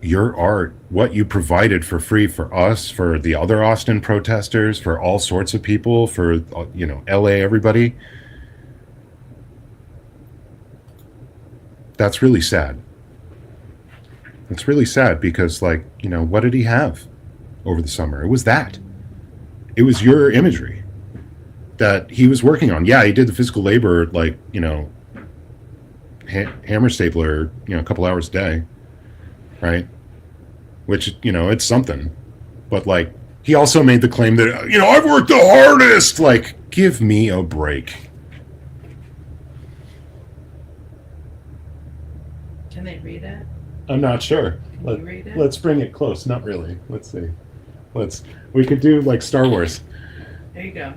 your art, what you provided for free for us, for the other Austin protesters, for all sorts of people, for, LA, everybody. That's really sad. It's really sad because, what did he have over the summer? It was that. It was your imagery that he was working on. Yeah, he did the physical labor, hammer stapler, a couple hours a day, right? Which, it's something. But, he also made the claim that, I've worked the hardest. Give me a break. Can they read it? I'm not sure. Can you read it? Let's bring it close. Not really. Let's see. We could do Star Wars. There you go.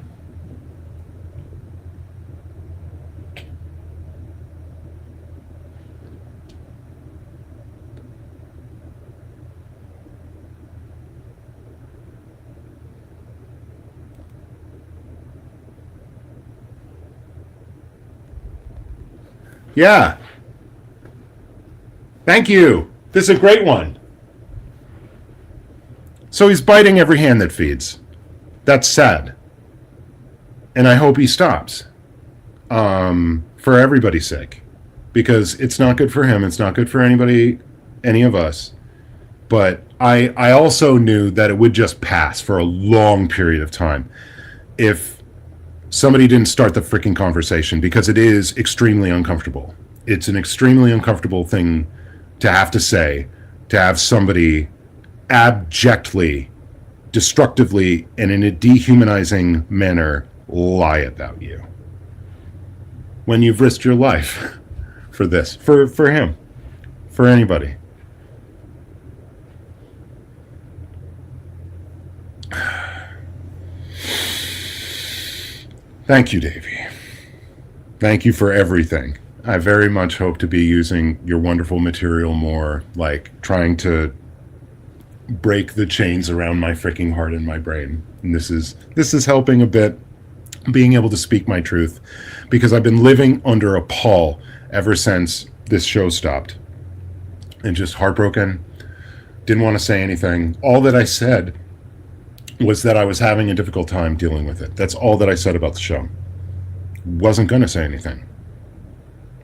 Yeah. Thank you. This is a great one. So he's biting every hand that feeds. That's sad. And I hope he stops. For everybody's sake. Because it's not good for him. It's not good for anybody, any of us. But I also knew that it would just pass for a long period of time if somebody didn't start the freaking conversation, because it is extremely uncomfortable. It's an extremely uncomfortable thing to have to say, to have somebody abjectly, destructively, and in a dehumanizing manner lie about you. When you've risked your life for this, for him, for anybody. Thank you, Davey. Thank you for everything. I very much hope to be using your wonderful material more, trying to break the chains around my freaking heart and my brain. And this is helping a bit, being able to speak my truth, because I've been living under a pall ever since this show stopped. And just heartbroken. Didn't want to say anything. All that I said was that I was having a difficult time dealing with it. That's all that I said about the show. Wasn't going to say anything.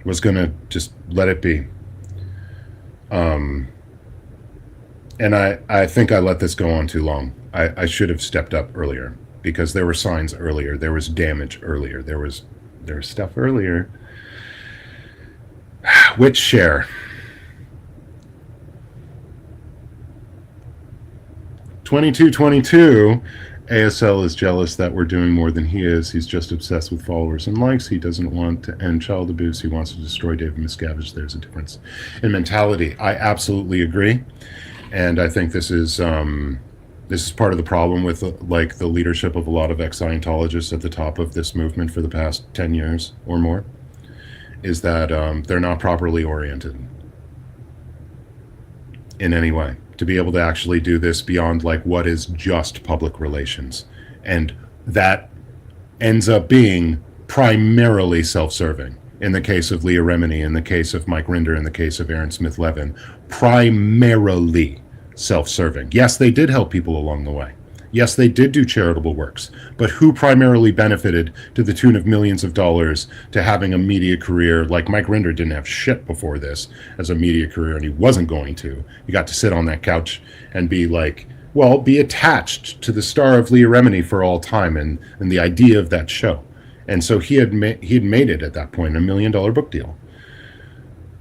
Was going to just let it be. And I think I let this go on too long. I should have stepped up earlier, because there were signs earlier. There was damage earlier. There was stuff earlier. Which share? 2222, ASL is jealous that we're doing more than he is. He's just obsessed with followers and likes. He doesn't want to end child abuse. He wants to destroy David Miscavige. There's a difference in mentality. I absolutely agree. And I think this is part of the problem with the leadership of a lot of ex-Scientologists at the top of this movement for the past 10 years or more, is that they're not properly oriented in any way to be able to actually do this beyond what is just public relations. And that ends up being primarily self-serving. In the case of Leah Remini, in the case of Mike Rinder, in the case of Aaron Smith Levin, primarily self-serving. Yes, they did help people along the way. Yes, they did do charitable works, but who primarily benefited to the tune of millions of dollars to having a media career? Mike Rinder didn't have shit before this as a media career, and he wasn't going to. He got to sit on that couch and be be attached to the star of Leah Remini for all time and the idea of that show. And so he had made it at that point, $1 million book deal.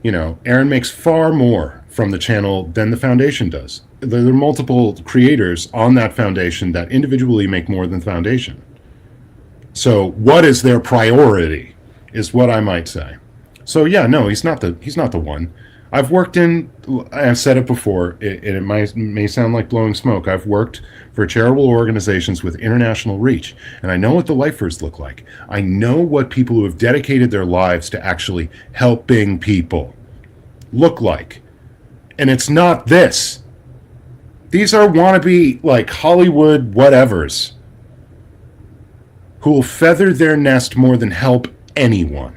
You know, Aaron makes far more from the channel than the foundation does. There are multiple creators on that foundation that individually make more than the foundation. So what is their priority is what I might say. So yeah, no, he's not the one. I've said it before, and it may sound like blowing smoke. I've worked for charitable organizations with international reach, and I know what the lifers look like. I know what people who have dedicated their lives to actually helping people look like. And it's not this. These are wannabe, like, Hollywood whatevers who will feather their nest more than help anyone.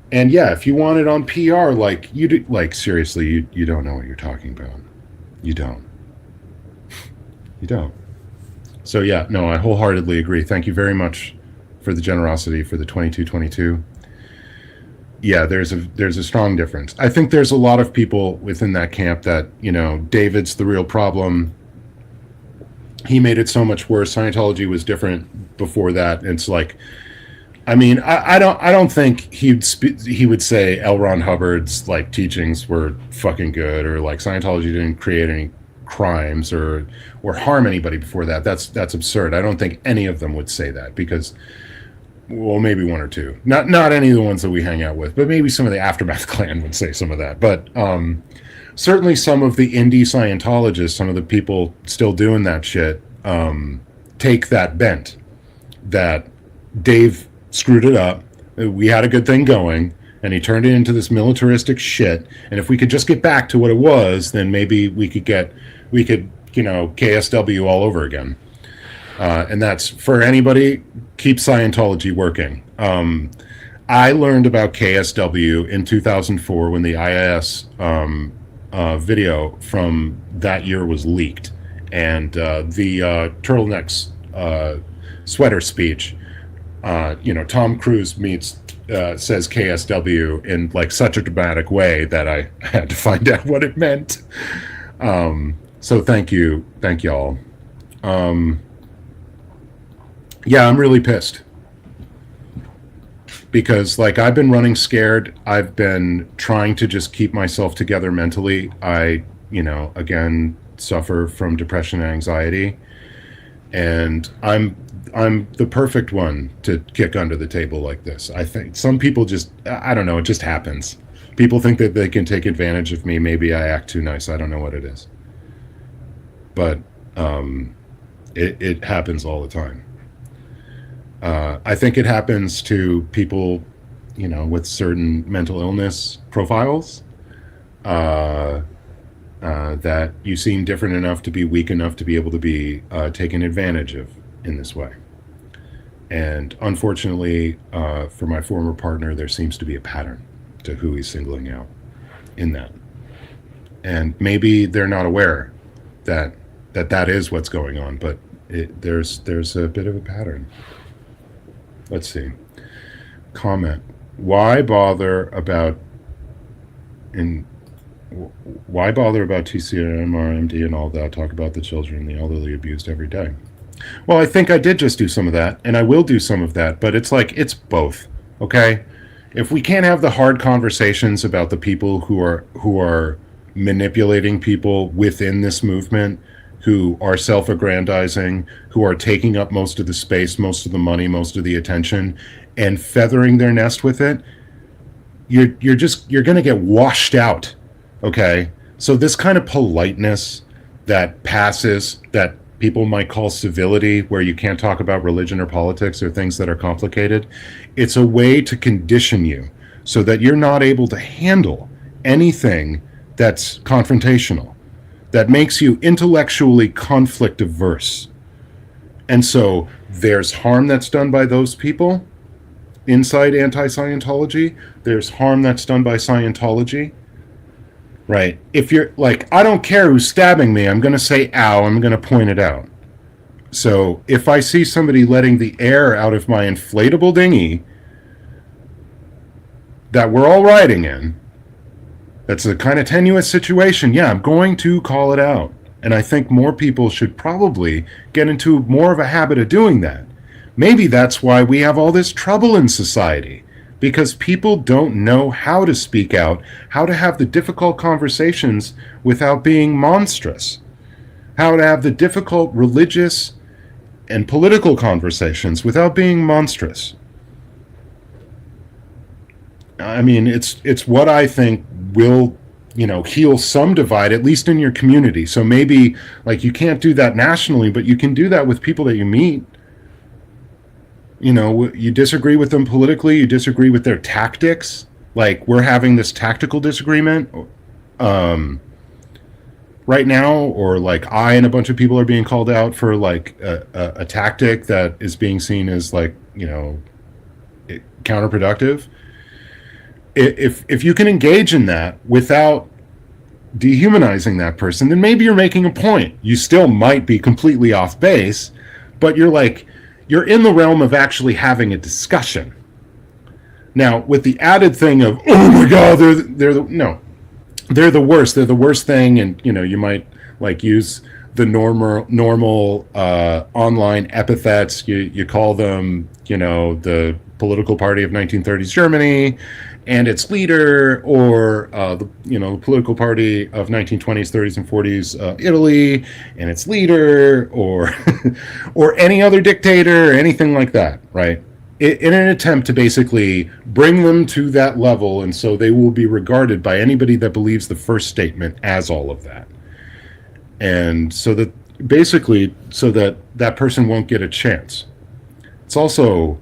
And yeah, if you want it on PR, like, you do, like, seriously, you don't know what you're talking about. You don't. You don't. So yeah, no, I wholeheartedly agree. Thank you very much for the generosity for the 2222. Yeah, there's a strong difference. I think there's a lot of people within that camp that, you know, David's the real problem. He made it so much worse. Scientology was different before that. It's like, I mean, I don't think he would say L. Ron Hubbard's, like, teachings were fucking good, or like Scientology didn't create any crimes or harm anybody before that. That's absurd. I don't think any of them would say that, because, well, maybe one or two. Not any of the ones that we hang out with, but maybe some of the Aftermath clan would say some of that. But certainly some of the indie Scientologists, some of the people still doing that shit, take that bent that Dave screwed it up. We had a good thing going, and he turned it into this militaristic shit. And if we could just get back to what it was, then maybe we could, you know, KSW all over again. And that's for anybody. Keep Scientology working. I learned about KSW in 2004 when the IIS video from that year was leaked, and the turtlenecks sweater speech. You know, Tom Cruise says KSW in, like, such a dramatic way that I had to find out what it meant. So thank y'all. Yeah, I'm really pissed because, like, I've been running scared. I've been trying to just keep myself together mentally. I, you know, again, suffer from depression and anxiety, and I'm the perfect one to kick under the table like this. I think some people just, I don't know, it just happens. People think that they can take advantage of me. Maybe I act too nice. I don't know what it is. But it happens all the time. I think it happens to people, you know, with certain mental illness profiles, that you seem different enough to be weak enough to be able to be taken advantage of in this way. And unfortunately, for my former partner, there seems to be a pattern to who he's singling out in that. And maybe they're not aware that is what's going on, but there's a bit of a pattern. Let's see. Comment. Why bother about TCM, RMD, and all that? Talk about the children and the elderly abused every day. Well, I think I did just do some of that, and I will do some of that, but it's like, it's both, okay? If we can't have the hard conversations about the people who are manipulating people within this movement, who are self-aggrandizing, who are taking up most of the space, most of the money, most of the attention, and feathering their nest with it, you're going to get washed out, okay? So this kind of politeness that passes, that people might call civility, where you can't talk about religion or politics or things that are complicated, it's a way to condition you so that you're not able to handle anything that's confrontational, that makes you intellectually conflict averse. And so there's harm that's done by those people inside anti-Scientology. There's harm that's done by Scientology. Right. If you're like, I don't care who's stabbing me, I'm going to say, ow, I'm going to point it out. So if I see somebody letting the air out of my inflatable dinghy that we're all riding in, that's a kind of tenuous situation, yeah, I'm going to call it out. And I think more people should probably get into more of a habit of doing that. Maybe that's why we have all this trouble in society, because people don't know how to speak out, how to have the difficult conversations without being monstrous, how to have the difficult religious and political conversations without being monstrous. I mean, it's what I think will, heal some divide, at least in your community. So maybe, like, you can't do that nationally, but you can do that with people that you meet. You disagree with them politically, you disagree with their tactics. Like, we're having this tactical disagreement right now, or like I and a bunch of people are being called out for like a tactic that is being seen as like, counterproductive. If you can engage in that without dehumanizing that person, then maybe you're making a point. You still might be completely off base, but you're in the realm of actually having a discussion. Now, with the added thing of, oh my God, they're the worst. They're the worst thing, and you might like use the normal online epithets. You call them, the political party of 1930s Germany and its leader, or the political party of 1920s, 30s, and 40s Italy and its leader, or or any other dictator, or anything like that, right? In an attempt to basically bring them to that level, and so they will be regarded by anybody that believes the first statement as all of that, and so that basically so that that person won't get a chance. It's also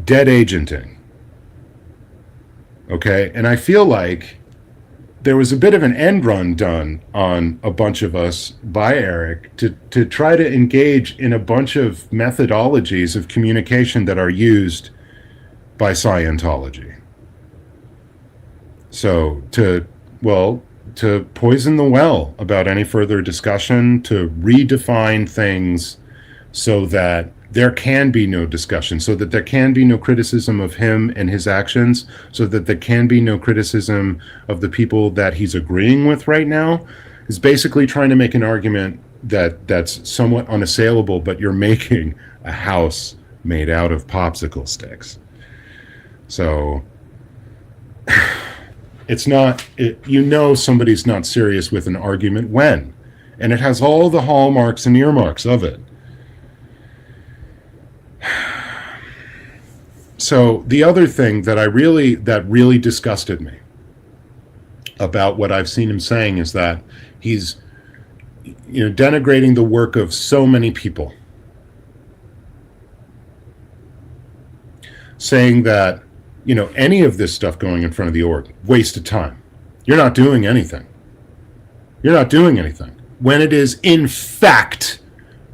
dead agenting. Okay, and I feel like there was a bit of an end run done on a bunch of us by Eric to try to engage in a bunch of methodologies of communication that are used by Scientology. So to poison the well about any further discussion, to redefine things so that there can be no discussion, so that there can be no criticism of him and his actions, so that there can be no criticism of the people that he's agreeing with right now, is basically trying to make an argument that's somewhat unassailable, but you're making a house made out of popsicle sticks. So it's not, somebody's not serious with an argument when, and it has all the hallmarks and earmarks of it. So the other thing that really disgusted me about what I've seen him saying is that he's denigrating the work of so many people, saying that any of this stuff going in front of the org, waste of time. You're not doing anything. When it is, in fact,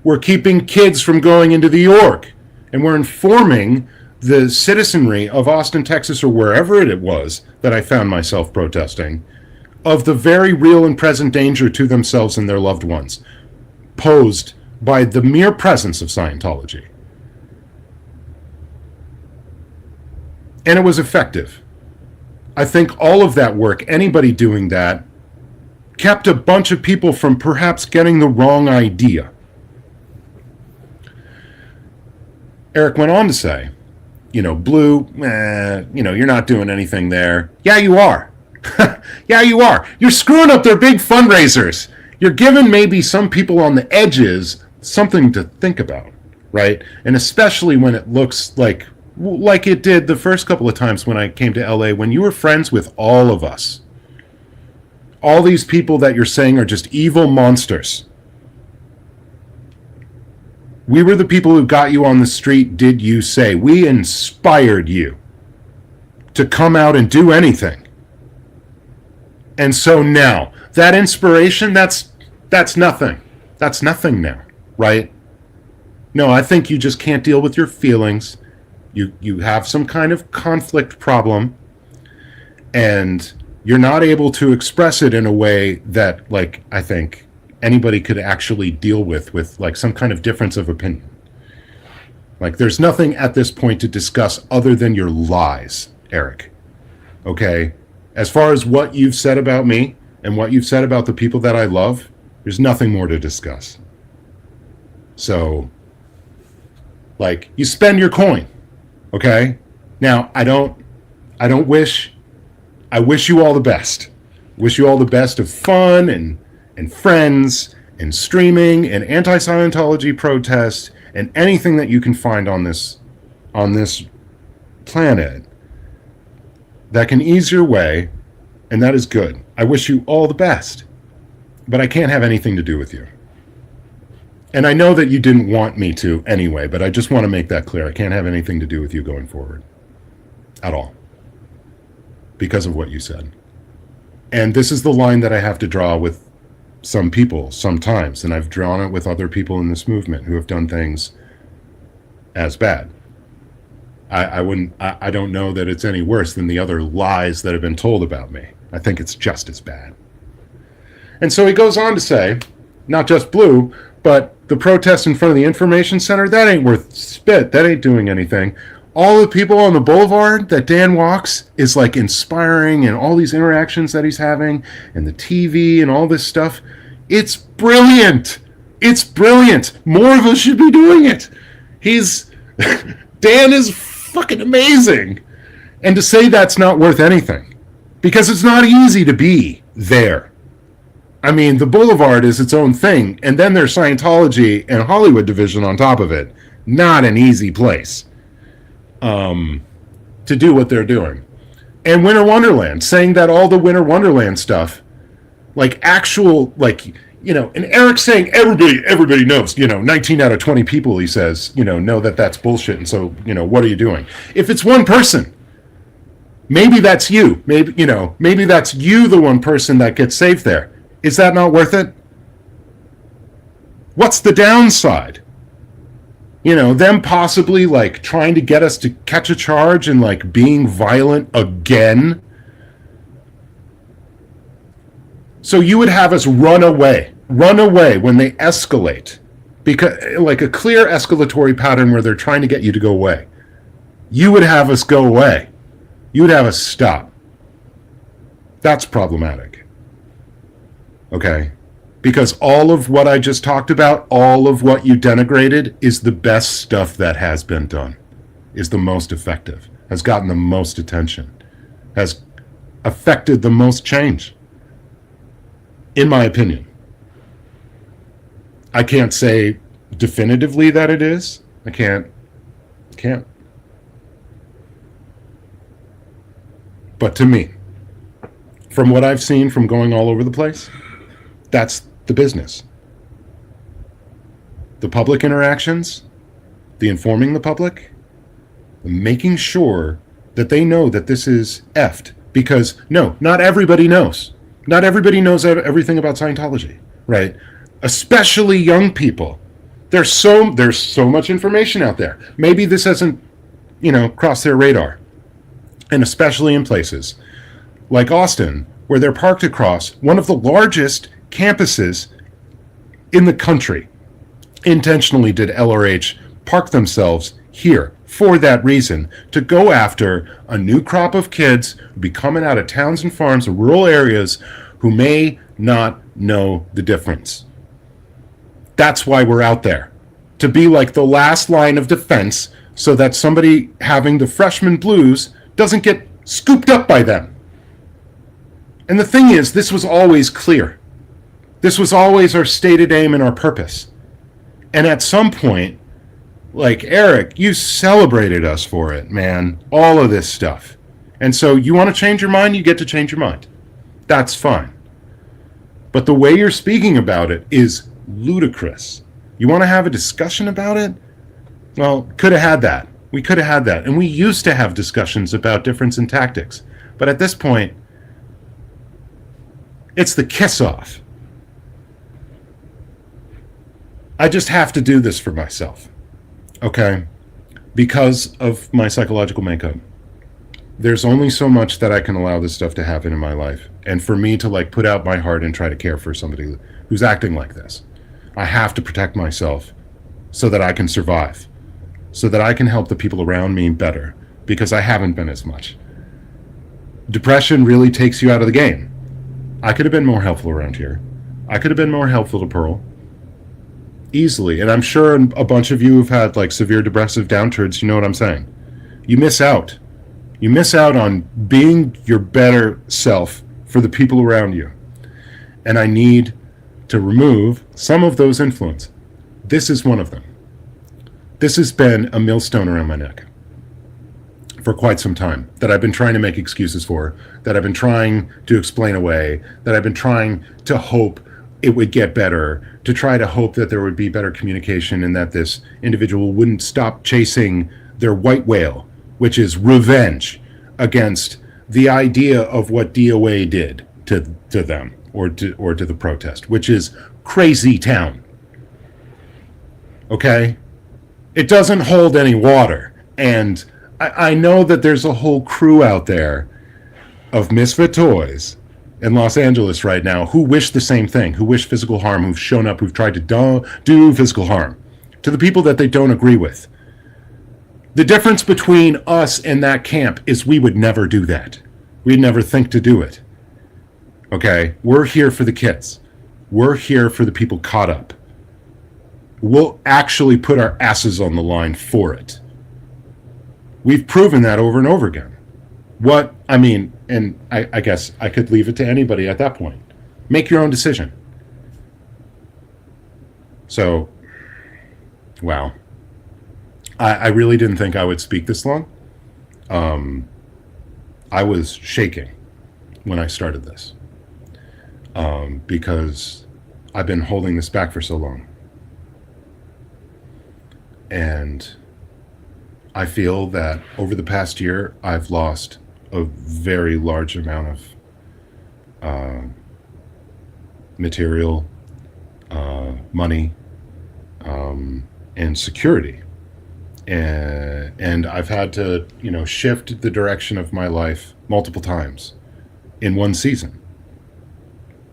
we're keeping kids from going into the org, and we're informing the citizenry of Austin, Texas, or wherever it was that I found myself protesting, of the very real and present danger to themselves and their loved ones posed by the mere presence of Scientology. And it was effective. I think all of that work, anybody doing that, kept a bunch of people from perhaps getting the wrong idea. Eric went on to say, Blue, you're not doing anything there. Yeah, you are. Yeah, you are. You're screwing up their big fundraisers. You're giving maybe some people on the edges something to think about, right? And especially when it looks like it did the first couple of times when I came to LA, when you were friends with all of us. All these people that you're saying are just evil monsters. We were the people who got you on the street, did you say. We inspired you to come out and do anything. And so now, that inspiration, that's nothing. That's nothing now, right? No, I think you just can't deal with your feelings. You have some kind of conflict problem, and you're not able to express it in a way that, like, I think anybody could actually deal with like some kind of difference of opinion. Like, there's nothing at this point to discuss other than your lies, Eric. Okay? As far as what you've said about me and what you've said about the people that I love, there's nothing more to discuss. So, Like, you spend your coin, okay? Now, I wish you all the best. Wish you all the best of fun and friends and streaming and anti-Scientology protests and anything that you can find on this planet that can ease your way, and that is good. I wish you all the best, but I can't have anything to do with you. And I know that you didn't want me to anyway, but I just want to make that clear. I can't have anything to do with you going forward at all because of what you said. And this is the line that I have to draw with some people sometimes, and I've drawn it with other people in this movement who have done things as bad. I don't know that it's any worse than the other lies that have been told about me. I think it's just as bad. And so he goes on to say, not just blue, but the protest in front of the information center, that ain't worth spit. That ain't doing anything. All the people on the boulevard that Dan walks is like inspiring, and all these interactions that he's having and the TV and all this stuff. It's brilliant. It's brilliant. More of us should be doing it. Dan is fucking amazing. And to say that's not worth anything, because it's not easy to be there. I mean, the boulevard is its own thing, and then there's Scientology and Hollywood division on top of it. Not an easy place to do what they're doing. And Winter Wonderland, saying that all the Winter Wonderland stuff, like actual, like, you know, and Eric's saying everybody knows, 19 out of 20 people, he says, know that that's bullshit. And so, what are you doing? If it's one person, maybe that's you. Maybe that's you, the one person that gets saved there. Is that not worth it? What's the downside? Them possibly like trying to get us to catch a charge and like being violent again. So you would have us run away when they escalate, because like a clear escalatory pattern where they're trying to get you to go away. You would have us go away. You would have us stop. That's problematic. Okay? Because all of what I just talked about, all of what you denigrated, is the best stuff that has been done, is the most effective, has gotten the most attention, has affected the most change, in my opinion. I can't say definitively that it is. I can't. But to me, from what I've seen from going all over the place, that's the business. The public interactions, the informing the public, making sure that they know that this is effed. Because, no, not everybody knows. Not everybody knows everything about Scientology, right? Especially young people. There's so much information out there. Maybe this hasn't, crossed their radar. And especially in places like Austin, where they're parked across one of the largest campuses in the country. Intentionally did LRH park themselves here for that reason, to go after a new crop of kids who be coming out of towns and farms and rural areas who may not know the difference. That's why we're out there, to be like the last line of defense so that somebody having the freshman blues doesn't get scooped up by them. And the thing is, this was always clear. This was always our stated aim and our purpose. And at some point, like Eric, you celebrated us for it, man. All of this stuff. And so you want to change your mind, you get to change your mind. That's fine. But the way you're speaking about it is ludicrous. You want to have a discussion about it? Well, could have had that. We could have had that. And we used to have discussions about difference in tactics. But at this point, it's the kiss-off. I just have to do this for myself. Okay? Because of my psychological makeup. There's only so much that I can allow this stuff to happen in my life. And for me to like put out my heart and try to care for somebody who's acting like this, I have to protect myself so that I can survive. So that I can help the people around me better. Because I haven't been as much. Depression really takes you out of the game. I could have been more helpful around here. I could have been more helpful to Pearl. easily. And I'm sure a bunch of you have had like severe depressive downturns. You know what I'm saying? You miss out. You miss out on being your better self for the people around you. And I need to remove some of those influences. This is one of them. This has been a millstone around my neck for quite some time that I've been trying to make excuses for, that I've been trying to explain away, that I've been trying to hope it would get better, to try to hope that there would be better communication and that this individual wouldn't stop chasing their white whale, which is revenge against the idea of what DOA did to them or to the protest, which is crazy town. Okay? It doesn't hold any water. And I know that there's a whole crew out there of misfit toys in Los Angeles right now who wish the same thing, who wish physical harm, who've shown up, who've tried to do physical harm to the people that they don't agree with. The difference between us and that camp is we would never do that. We'd never think to do it. Okay? We're here for the kids. We're here for the people caught up. We'll actually put our asses on the line for it. We've proven that over and over again. And I guess I could leave it to anybody at that point. Make your own decision. So, wow. I really didn't think I would speak this long. I was shaking when I started this. Because I've been holding this back for so long. And I feel that over the past year, I've lost a very large amount of material, money, and security. And I've had to, shift the direction of my life multiple times in one season.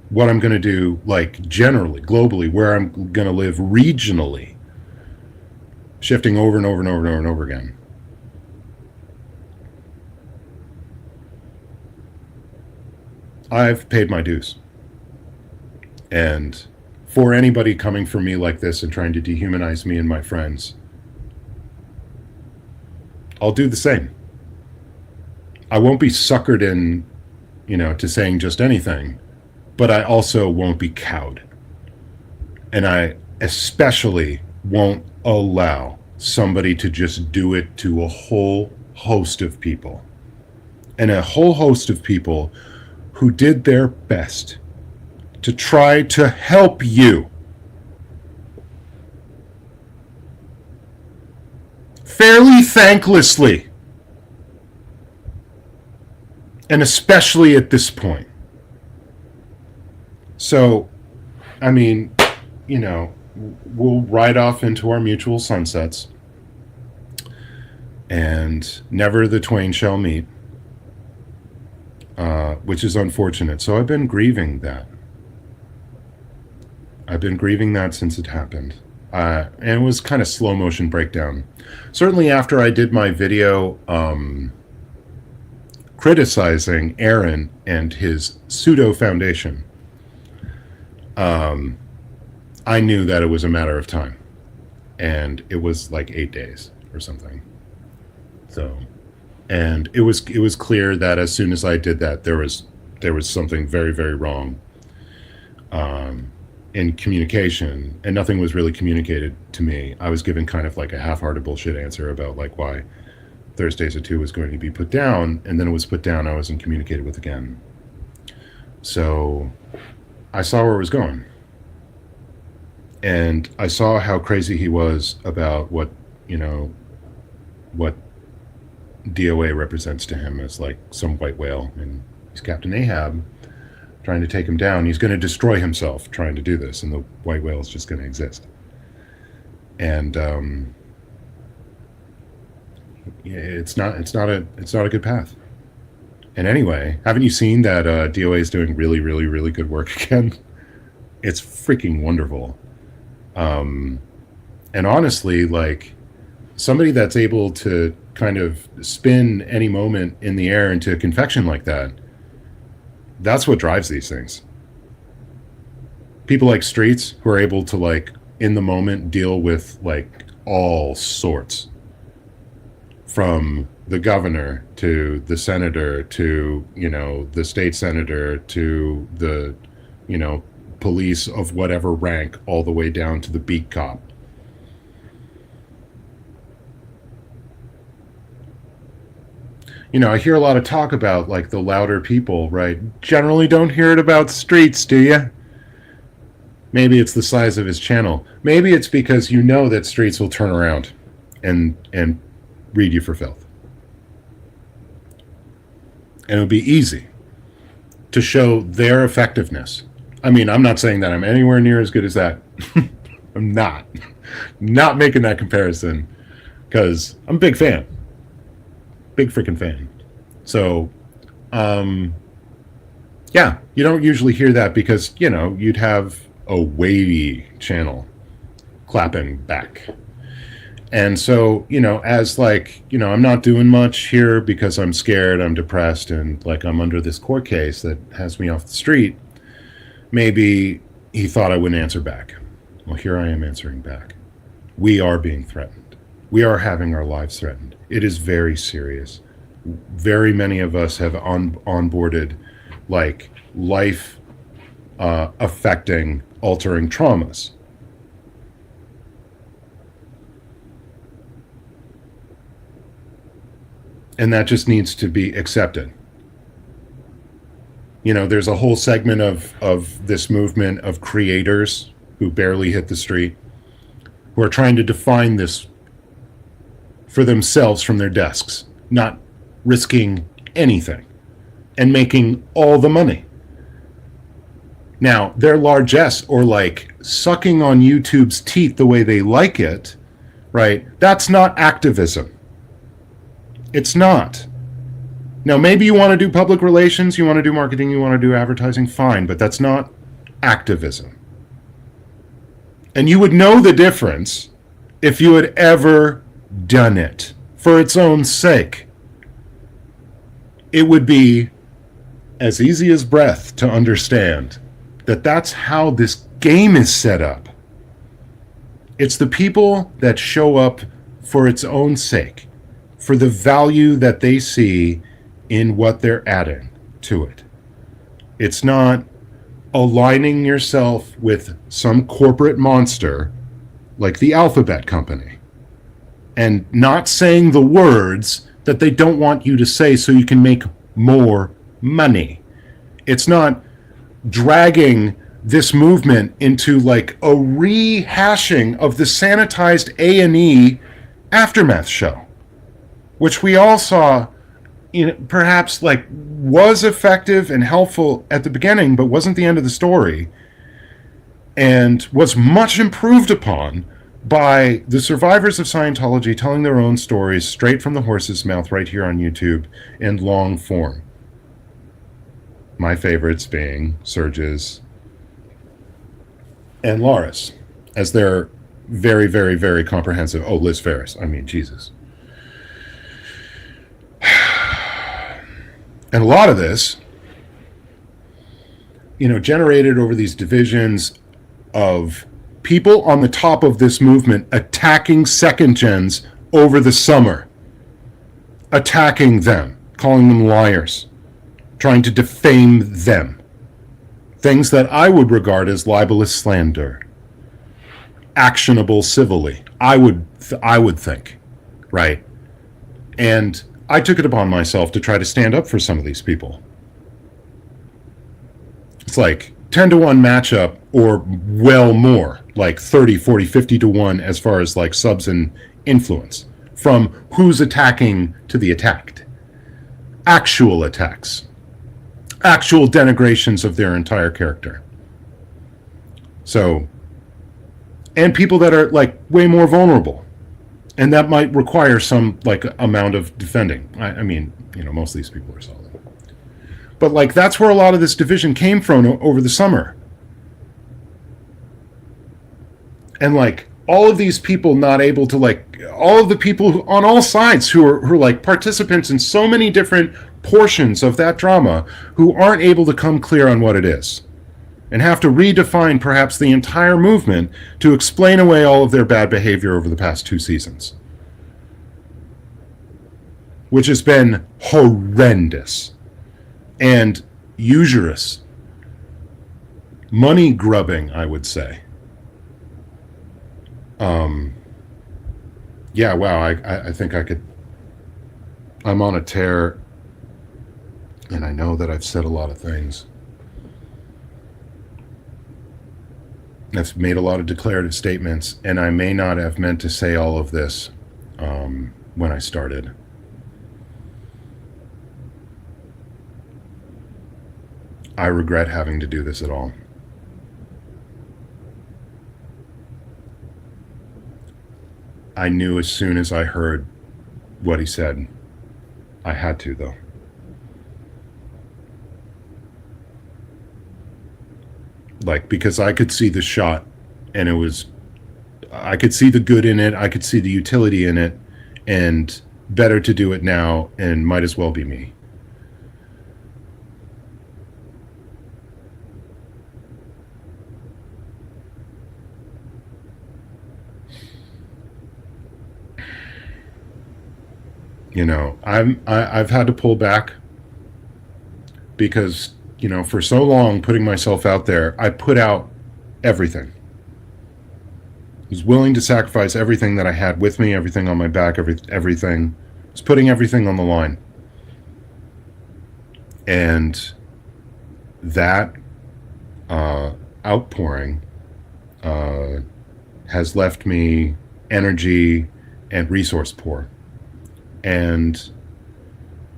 What I'm going to do, like generally, globally, where I'm going to live regionally, shifting over and over and over and over and over again. I've paid my dues. And for anybody coming for me like this and trying to dehumanize me and my friends, I'll do the same. I won't be suckered in, to saying just anything, but I also won't be cowed. And I especially won't allow somebody to just do it to a whole host of people. And a whole host of people who did their best to try to help you. Fairly thanklessly. And especially at this point. So, we'll ride off into our mutual sunsets. And never the twain shall meet. Which is unfortunate. So I've been grieving that. Since it happened. And it was kind of slow motion breakdown. Certainly after I did my video criticizing Aaron and his pseudo foundation, I knew that it was a matter of time. And it was like 8 days or something. So, and it was clear that as soon as I did that, there was something very, very wrong in communication, and nothing was really communicated to me. I was given kind of like a half-hearted bullshit answer about like why Thursdays at 2 was going to be put down, and then it was put down. I wasn't communicated with again. So I saw where it was going, and I saw how crazy he was about what DOA represents to him as like some white whale, and he's Captain Ahab trying to take him down. He's going to destroy himself trying to do this, and the white whale is just going to exist. And it's not a good path. And anyway, haven't you seen that DOA is doing really, really, really good work again? It's freaking wonderful. And honestly, like somebody that's able to kind of spin any moment in the air into confection like that, that's what drives these things. People like Streets, who are able to like in the moment deal with like all sorts, from the governor to the senator to, you know, the state senator to the, you know, police of whatever rank, all the way down to the beat cop. You know, I hear a lot of talk about like the louder people, right? Generally don't hear it about Streets, do you? Maybe it's the size of his channel. Maybe it's because you know that Streets will turn around and read you for filth. And it would be easy to show their effectiveness. I mean, I'm not saying that I'm anywhere near as good as that. I'm not making that comparison, because I'm a big fan. Big freaking fan. So, yeah, you don't usually hear that because, you know, you'd have a weighty channel clapping back. And so, you know, as like, you know, I'm not doing much here because I'm scared, I'm depressed, and like I'm under this court case that has me off the street. Maybe he thought I wouldn't answer back. Well, here I am answering back. We are being threatened. We are having our lives threatened. It is very serious. Very many of us have onboarded like life affecting, altering traumas. And that just needs to be accepted. You know, there's a whole segment of this movement of creators who barely hit the street, who are trying to define this for themselves from their desks, not risking anything and making all the money. Now, their largesse, or like sucking on YouTube's teeth the way they like it, right? That's not activism. It's not. Now, maybe you want to do public relations, you want to do marketing, you want to do advertising, fine, but that's not activism. And you would know the difference if you had ever done it for its own sake. It would be as easy as breath to understand that that's how this game is set up. It's the people that show up for its own sake, for the value that they see in what they're adding to it. It's not aligning yourself with some corporate monster like the Alphabet Company and not saying the words that they don't want you to say so you can make more money. It's not dragging this movement into like a rehashing of the sanitized A&E Aftermath show, which we all saw, you know, perhaps like was effective and helpful at the beginning, but wasn't the end of the story, and was much improved upon by the survivors of Scientology telling their own stories straight from the horse's mouth right here on YouTube in long form. My favorites being Serge's and Laura's, as their very, very, very comprehensive. Oh, Liz Ferris. I mean, Jesus. And a lot of this, you know, generated over these divisions of people on the top of this movement attacking second gens over the summer, attacking them, calling them liars, trying to defame them. Things that I would regard as libelous slander, actionable civilly. I would think, right? And I took it upon myself to try to stand up for some of these people. It's like 10-to-1 matchup, or well more, like 30, 40, 50 to 1 as far as like subs and influence from who's attacking to the attacked. Actual attacks. Actual denigrations of their entire character. So, and people that are like way more vulnerable. And that might require some like amount of defending. I mean, you know, most of these people are solid. But like that's where a lot of this division came from over the summer. And like all of these people not able to like, all of the people on all sides who are like participants in so many different portions of that drama who aren't able to come clear on what it is. and have to redefine perhaps the entire movement to explain away all of their bad behavior over the past 2 seasons, which has been horrendous and usurious, money grubbing, I would say. Yeah, wow, I think I could. I'm on a tear, and I know that I've said a lot of things. I've made a lot of declarative statements, and I may not have meant to say all of this when I started. I regret having to do this at all. I knew as soon as I heard what he said. I had to, though. Like, because I could see the shot, and I could see the good in it, I could see the utility in it, and better to do it now, and might as well be me. You know, I've had to pull back because, you know, for so long putting myself out there, I put out everything. I was willing to sacrifice everything that I had with me, everything on my back, everything. I was putting everything on the line. And that outpouring has left me energy and resource poor. And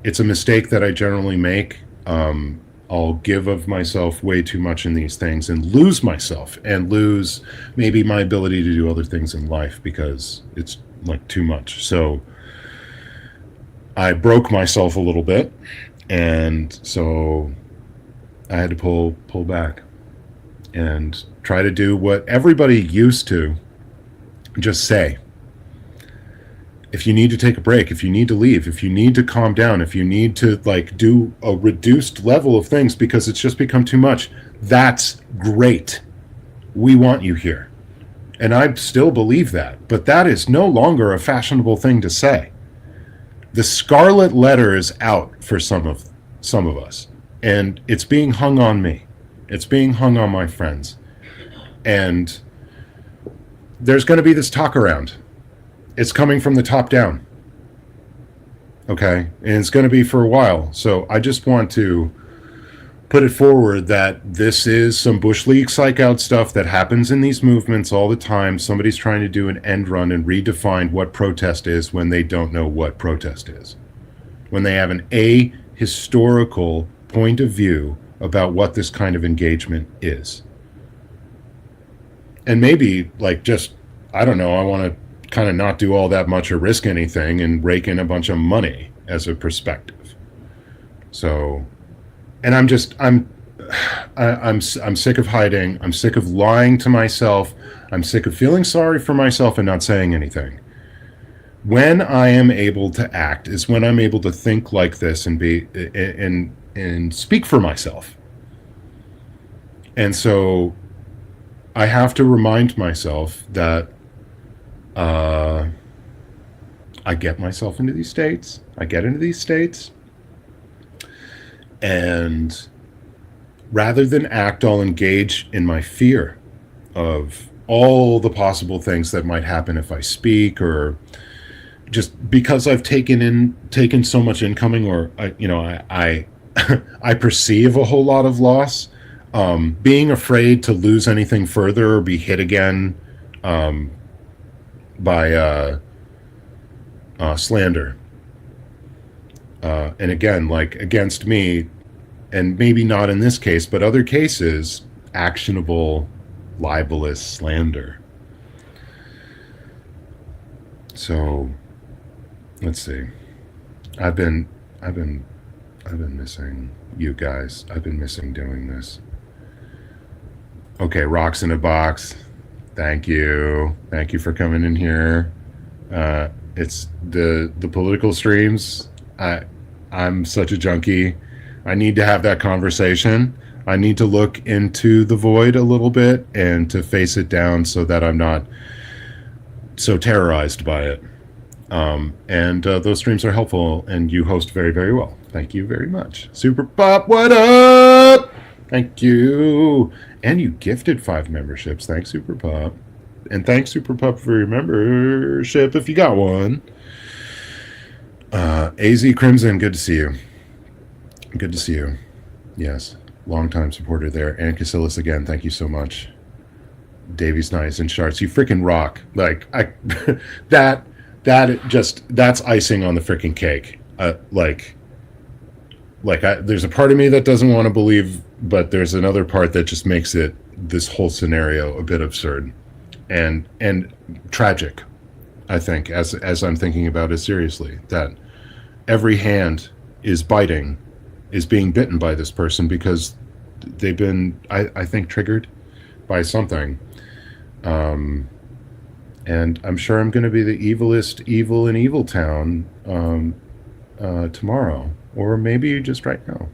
it's a mistake that I generally make. I'll give of myself way too much in these things and lose myself and lose maybe my ability to do other things in life because it's like too much. So I broke myself a little bit, and so I had to pull back and try to do what everybody used to just say. If you need to take a break, if you need to leave, if you need to calm down, if you need to like do a reduced level of things because it's just become too much, that's great. We want you here. And I still believe that, but that is no longer a fashionable thing to say. The scarlet letter is out for some of us, and it's being hung on me. It's being hung on my friends. And there's going to be this talk around. It's coming from the top down. Okay? And it's going to be for a while. So I just want to put it forward that this is some Bush League psych out stuff that happens in these movements all the time. Somebody's trying to do an end run and redefine what protest is when they don't know what protest is. When they have an ahistorical point of view about what this kind of engagement is. And maybe, like, just, I don't know, I want to kind of not do all that much or risk anything and rake in a bunch of money as a perspective. So, and I'm sick of hiding. I'm sick of lying to myself. I'm sick of feeling sorry for myself and not saying anything. When I am able to act is when I'm able to think like this and be and speak for myself. And so I have to remind myself that I get myself into these states. I get into these states. And rather than act, I'll engage in my fear of all the possible things that might happen if I speak, or just because I've taken so much incoming, or I I perceive a whole lot of loss. Being afraid to lose anything further or be hit again by slander. And again, like against me, and maybe not in this case, but other cases, actionable, libelous slander. So, let's see. I've been missing you guys. I've been missing doing this. Okay, Rocks in a Box. Thank you. Thank you for coming in here. It's the political streams. I'm such a junkie. I need to have that conversation. I need to look into the void a little bit and to face it down so that I'm not so terrorized by it. And those streams are helpful, and you host very, very well. Thank you very much. Super Pop, what up? Thank you. And you gifted 5 memberships. Thanks, Super Pop. And thanks, Super Pup, for your membership if you got one. AZ Crimson, good to see you. Good to see you. Yes, longtime supporter there. And Casillas again, thank you so much. Davies Nice and Sharts, you freaking rock. Like, that's icing on the freaking cake. There's a part of me that doesn't want to believe, but there's another part that just makes this whole scenario a bit absurd and tragic. I think as I'm thinking about it seriously, that every hand is being bitten by this person because they've been, I think, triggered by something. And I'm sure I'm going to be the evilest evil in Evil Town tomorrow, or maybe just right now.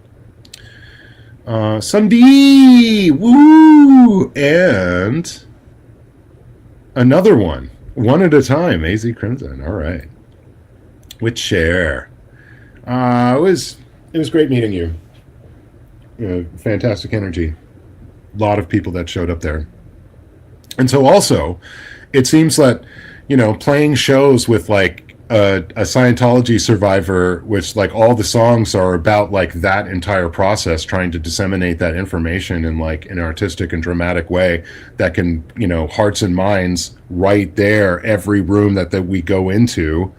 Sunday, woo, and another one at a time. AZ Crimson, all right. With Cher, it was great meeting you. Fantastic energy. A lot of people that showed up there, and so also, it seems that playing shows with like a Scientology survivor, which like all the songs are about like that entire process, trying to disseminate that information in like an artistic and dramatic way that can, hearts and minds right there, every room that we go into,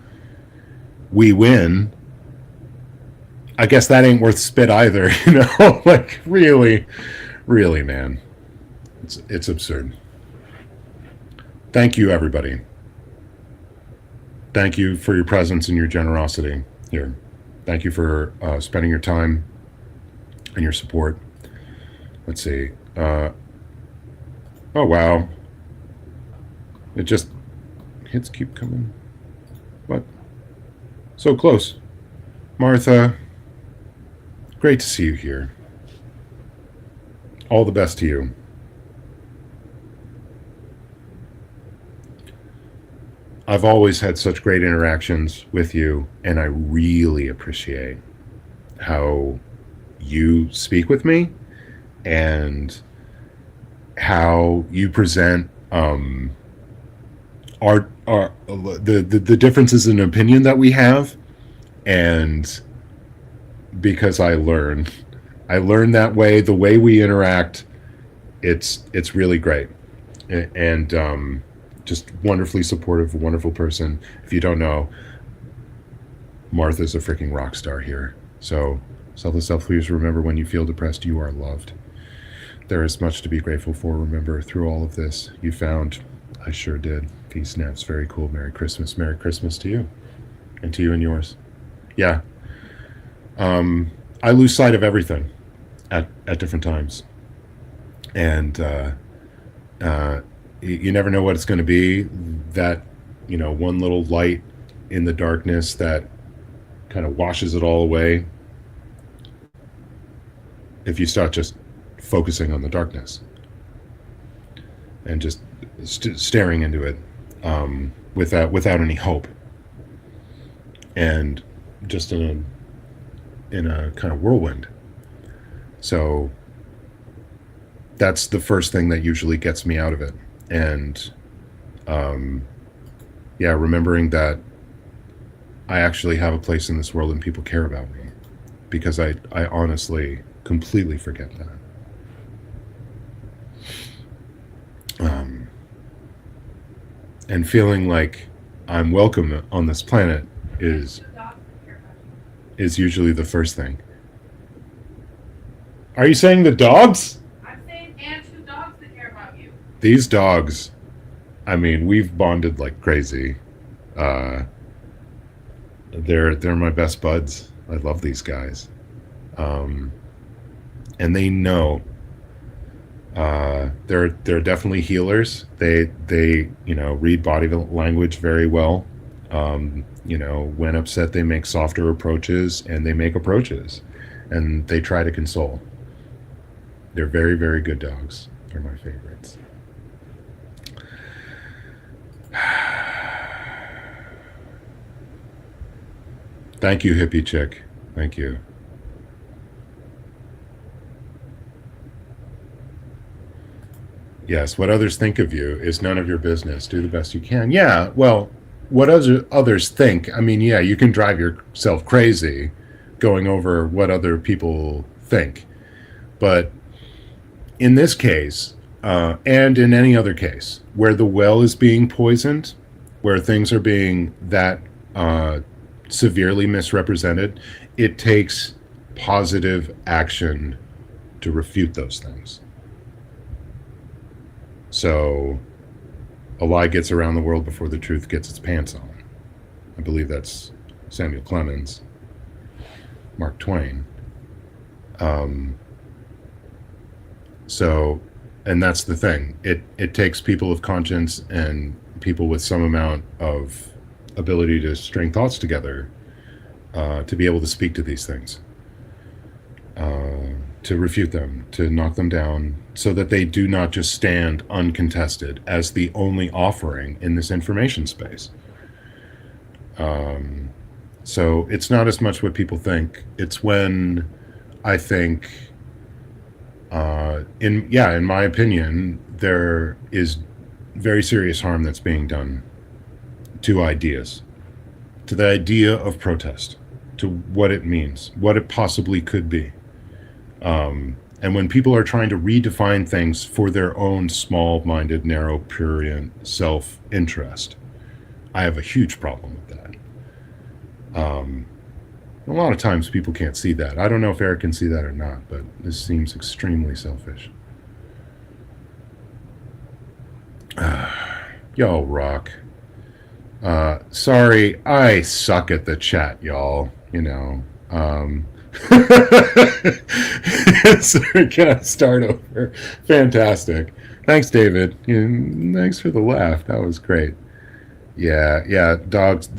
we win. I guess that ain't worth spit either, like really, really, man, it's absurd. Thank you, everybody. Thank you for your presence and your generosity here. Thank you for spending your time and your support. Let's see. Oh, wow. It just, hits keep coming. What? So close. Martha, great to see you here. All the best to you. I've always had such great interactions with you, and I really appreciate how you speak with me and how you present the differences in opinion that we have. And because I learn that way, the way we interact, it's really great. And just wonderfully supportive, wonderful person. If you don't know, Martha's a freaking rock star here. So, selfless self, please remember, when you feel depressed, you are loved. There is much to be grateful for. Remember, through all of this, you found, I sure did. Peace, snaps, very cool. Merry Christmas. Merry Christmas to you. And to you and yours. Yeah. I lose sight of everything at different times. And, you never know what it's going to be. That, one little light in the darkness that kind of washes it all away. If you start just focusing on the darkness and just staring into it, without any hope, and just in a kind of whirlwind. So that's the first thing that usually gets me out of it. And remembering that I actually have a place in this world and people care about me, because I honestly completely forget that. And feeling like I'm welcome on this planet is usually the first thing. Are you saying the dogs? I'm saying and 2 dogs that care about you. These dogs, I mean, we've bonded like crazy. They're my best buds. I love these guys. And they know. They're definitely healers. They read body language very well. When upset, they make softer approaches, and they make approaches, and they try to console. They're very, very good dogs. They're my favorites. Thank you, hippie chick. Thank you. Yes, what others think of you is none of your business. Do the best you can. Yeah, well, what others think, I mean, yeah, you can drive yourself crazy going over what other people think. But in this case, and in any other case, where the well is being poisoned, where things are being that severely misrepresented, it takes positive action to refute those things. So a lie gets around the world before the truth gets its pants on. I believe that's Samuel Clemens, Mark Twain. So, and that's the thing. It takes people of conscience and people with some amount of ability to string thoughts together to be able to speak to these things, to refute them, to knock them down, so that they do not just stand uncontested as the only offering in this information space. So it's not as much what people think. It's when I think, in my opinion, there is very serious harm that's being done to ideas, to the idea of protest, to what it means, what it possibly could be. And when people are trying to redefine things for their own small-minded, narrow, prurient self-interest, I have a huge problem with that. A lot of times people can't see that. I don't know if Eric can see that or not, but this seems extremely selfish. Y'all rock. Sorry, I suck at the chat, y'all. You know. So we're gonna start over. Fantastic. Thanks, David. Thanks for the laugh. That was great. Yeah. Dogs.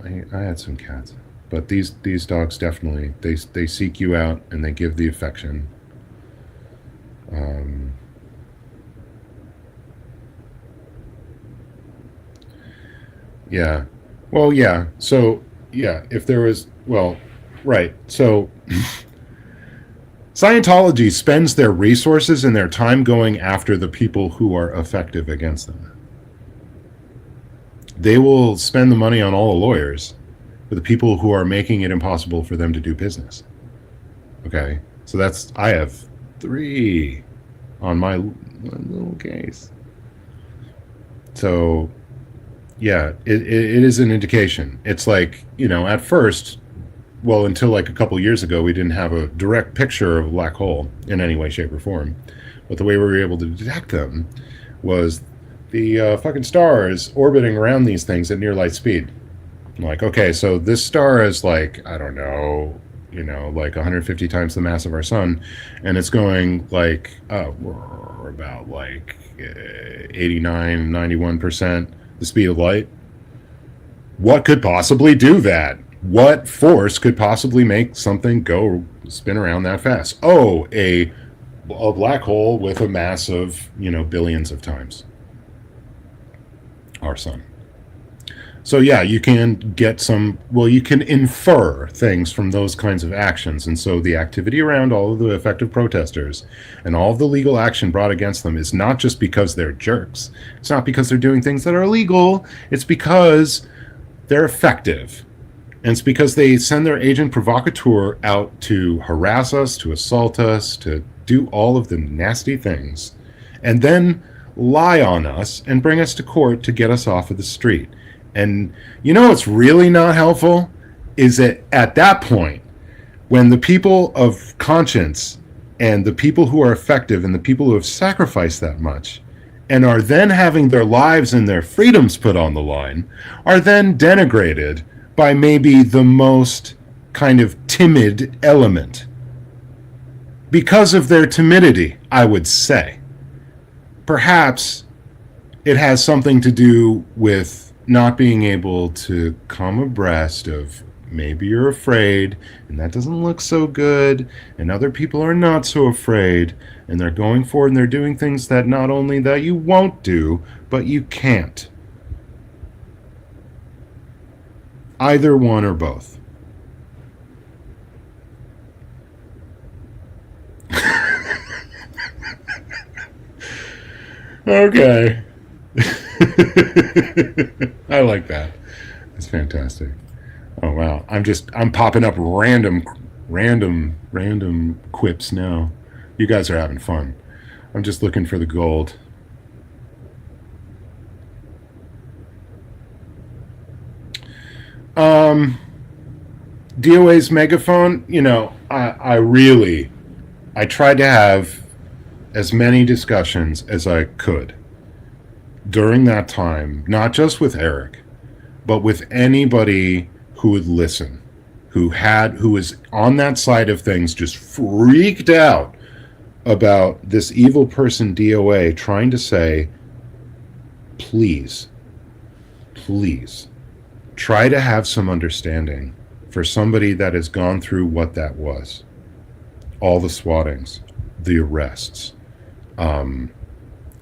I had some cats, but these dogs definitely they seek you out and they give the affection. Yeah. Well, yeah. So yeah, if there was, well, right. So Scientology spends their resources and their time going after the people who are effective against them. They will spend the money on all the lawyers for the people who are making it impossible for them to do business. Okay? So I have 3 on my little case. So, yeah, it is an indication. It's like, at first, well, until like a couple years ago, we didn't have a direct picture of a black hole in any way, shape, or form. But the way we were able to detect them was the fucking stars orbiting around these things at near light speed. I'm like, okay, so this star is like, I don't know, like 150 times the mass of our sun, and it's going like, we're about like 89, 91% the speed of light. What could possibly do that? What force could possibly make something go spin around that fast? Oh, a black hole with a mass of, billions of times our sun. So yeah, you can get you can infer things from those kinds of actions. And so the activity around all of the effective protesters and all of the legal action brought against them is not just because they're jerks. It's not because they're doing things that are illegal. It's because they're effective. And it's because they send their agent provocateur out to harass us, to assault us, to do all of the nasty things, and then lie on us and bring us to court to get us off of the street. And what's really not helpful is that at that point, when the people of conscience and the people who are effective and the people who have sacrificed that much and are then having their lives and their freedoms put on the line, are then denigrated by maybe the most kind of timid element. Because of their timidity, I would say. Perhaps it has something to do with not being able to come abreast of maybe you're afraid, and that doesn't look so good, and other people are not so afraid, and they're going forward and they're doing things that not only that you won't do, but you can't. Either one or both. Okay. I like that. That's fantastic. Oh wow. I'm popping up random quips now. You guys are having fun. I'm just looking for the gold. DOA's megaphone, I tried to have as many discussions as I could during that time, not just with Eric, but with anybody who would listen, who was on that side of things, just freaked out about this evil person DOA trying to say, please try to have some understanding for somebody that has gone through what that was. All the swattings, the arrests, and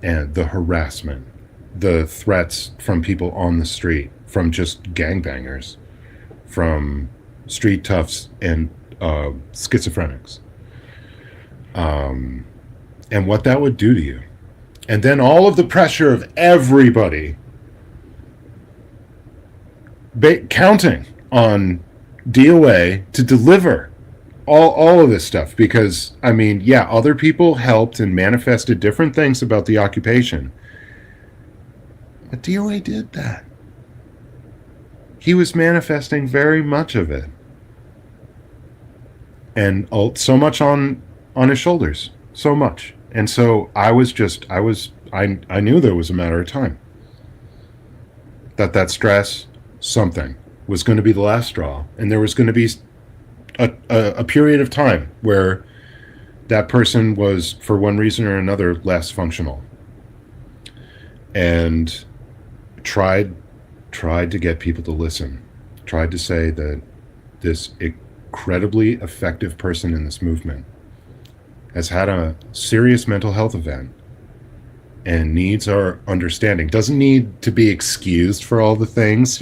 the harassment, the threats from people on the street, from just gangbangers, from street toughs and schizophrenics, and what that would do to you. And then all of the pressure of everybody counting on DOA to deliver all of this stuff, because other people helped and manifested different things about the occupation, but DOA did that. He was manifesting very much of it, and so much on his shoulders, so much. And so I knew there was a matter of time that stress, something was going to be the last straw, and there was going to be a period of time where that person was, for one reason or another, less functional, and tried to get people to listen, tried to say that this incredibly effective person in this movement has had a serious mental health event and needs our understanding, doesn't need to be excused for all the things,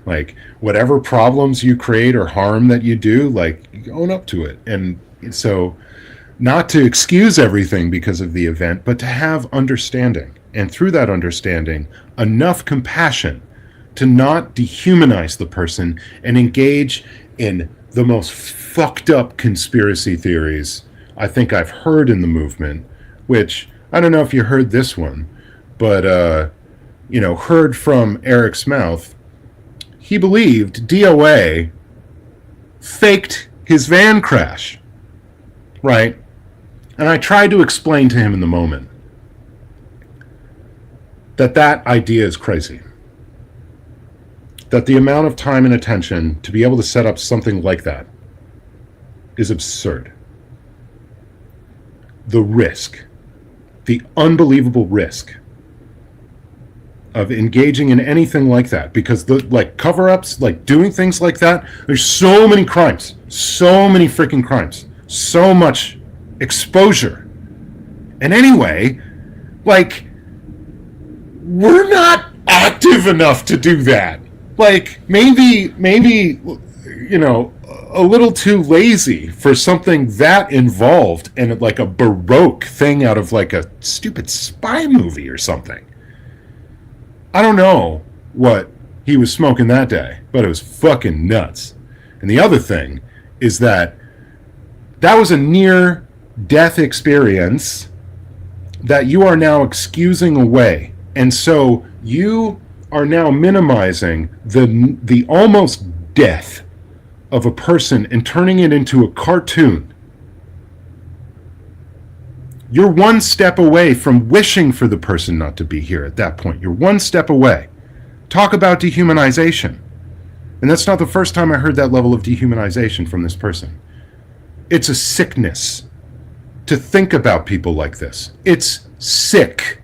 like whatever problems you create or harm that you do, like, own up to it. And so not to excuse everything because of the event, but to have understanding, and through that understanding, enough compassion to not dehumanize the person and engage in the most fucked up conspiracy theories I think I've heard in the movement, which I don't know if you heard this one, but, heard from Eric's mouth. He believed DOA faked his van crash, right? And I tried to explain to him in the moment that idea is crazy. That the amount of time and attention to be able to set up something like that is absurd. The risk, the unbelievable risk of engaging in anything like that, because cover-ups, doing things like that, there's so many crimes, so many freaking crimes, so much exposure. And anyway, we're not active enough to do that. Maybe, a little too lazy for something that involved and like a Baroque thing out of like a stupid spy movie or something. I don't know what he was smoking that day, but it was fucking nuts. And the other thing is that was a near-death experience that you are now excusing away. And so you are now minimizing the almost death of a person and turning it into a cartoon. You're one step away from wishing for the person not to be here at that point. You're one step away. Talk about dehumanization. And that's not the first time I heard that level of dehumanization from this person. It's a sickness to think about people like this. It's sick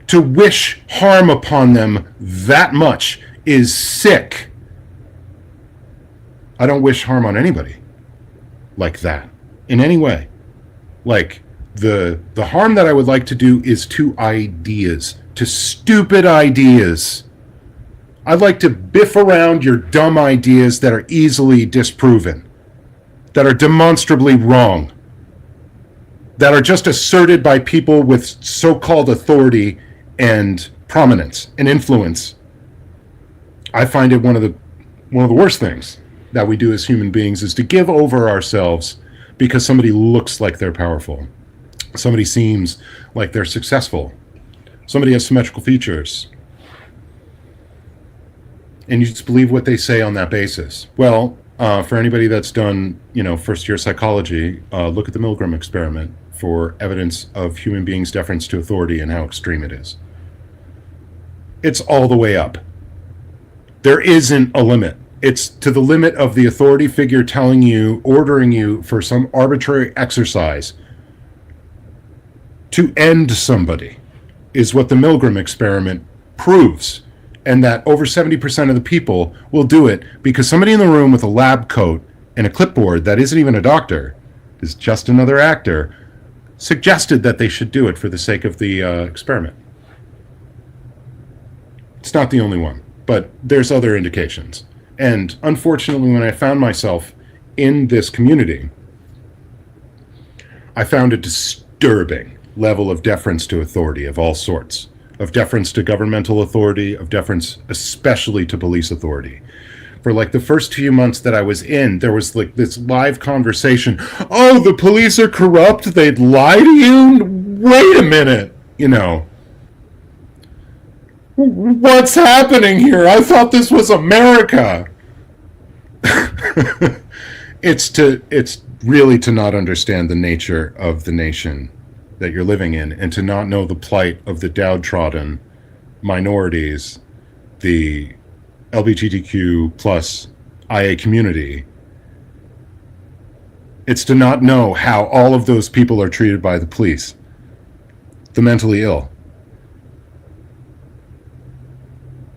to wish harm upon them that much is sick. I don't wish harm on anybody like that in any way. Like, the harm that I would like to do is to ideas, to stupid ideas. I'd like to biff around your dumb ideas that are easily disproven, that are demonstrably wrong, that are just asserted by people with so-called authority and prominence and influence. I find it one of the worst things that we do as human beings is to give over ourselves because somebody looks like they're powerful. Somebody seems like they're successful. Somebody has symmetrical features. And you just believe what they say on that basis. Well, for anybody that's done, first-year psychology, look at the Milgram experiment for evidence of human beings' deference to authority and how extreme it is. It's all the way up. There isn't a limit. It's to the limit of the authority figure telling you, ordering you for some arbitrary exercise to end somebody, is what the Milgram experiment proves. And that over 70% of the people will do it because somebody in the room with a lab coat and a clipboard that isn't even a doctor, is just another actor, suggested that they should do it for the sake of the experiment. It's not the only one, but there's other indications. And unfortunately, when I found myself in this community, I found a disturbing level of deference to authority of all sorts, of deference to governmental authority, of deference especially to police authority. For like the first few months that I was in, there was like this live conversation. Oh, the police are corrupt. They'd lie to you. Wait a minute. What's happening here? I thought this was America. It's really to not understand the nature of the nation that you're living in and to not know the plight of the downtrodden minorities, the LGBTQ plus IA community. It's to not know how all of those people are treated by the police, the mentally ill.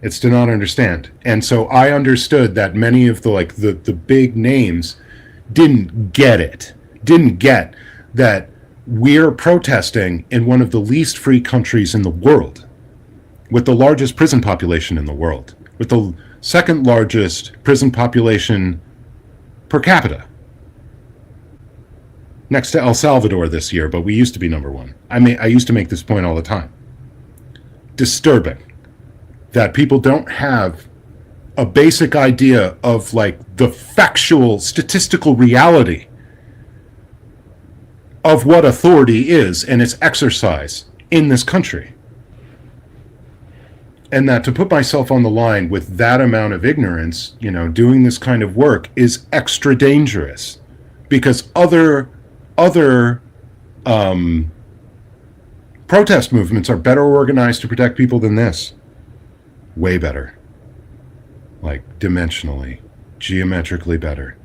It's to not understand. And so I understood that many of the big names didn't get that we're protesting in one of the least free countries in the world, with the largest prison population in the world, with the second largest prison population per capita, next to El Salvador this year, but we used to be number one. I used to make this point all the time. Disturbing that people don't have a basic idea of the factual statistical reality of what authority is and its exercise in this country. And that to put myself on the line with that amount of ignorance, doing this kind of work is extra dangerous because other protest movements are better organized to protect people than this. Way better. Dimensionally, geometrically better.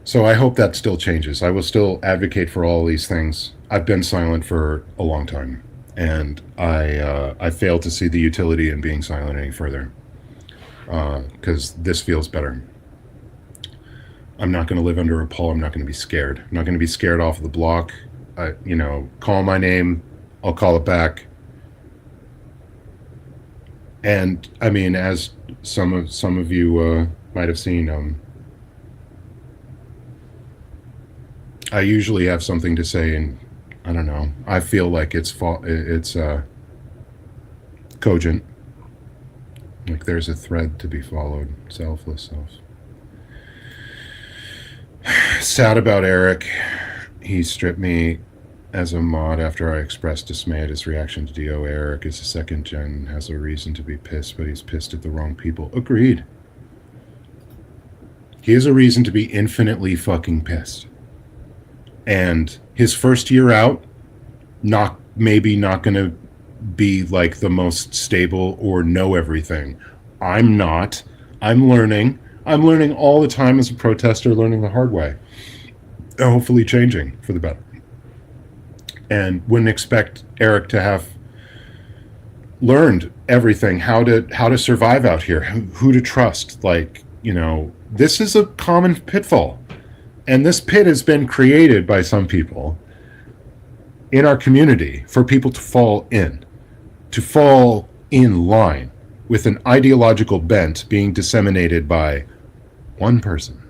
So I hope that still changes. I will still advocate for all these things. I've been silent for a long time, and I fail to see the utility in being silent any further, because this feels better. I'm not going to live under a pall. I'm not going to be scared. I'm not going to be scared off the block. Call my name, I'll call it back. And as some of you might have seen, I usually have something to say, and I don't know. I feel like it's cogent. Like there's a thread to be followed. Selfless self. Sad about Eric. He stripped me as a mod after I expressed dismay at his reaction to DO. Eric is a second gen, has a reason to be pissed, but he's pissed at the wrong people. Agreed. He has a reason to be infinitely fucking pissed. And his first year out, maybe not going to be the most stable or know everything. I'm not. I'm learning. I'm learning all the time as a protester, learning the hard way. Hopefully changing for the better. And wouldn't expect Eric to have learned everything, how to survive out here, who to trust. Like, this is a common pitfall. And this pit has been created by some people in our community for people to fall in line with an ideological bent being disseminated by one person.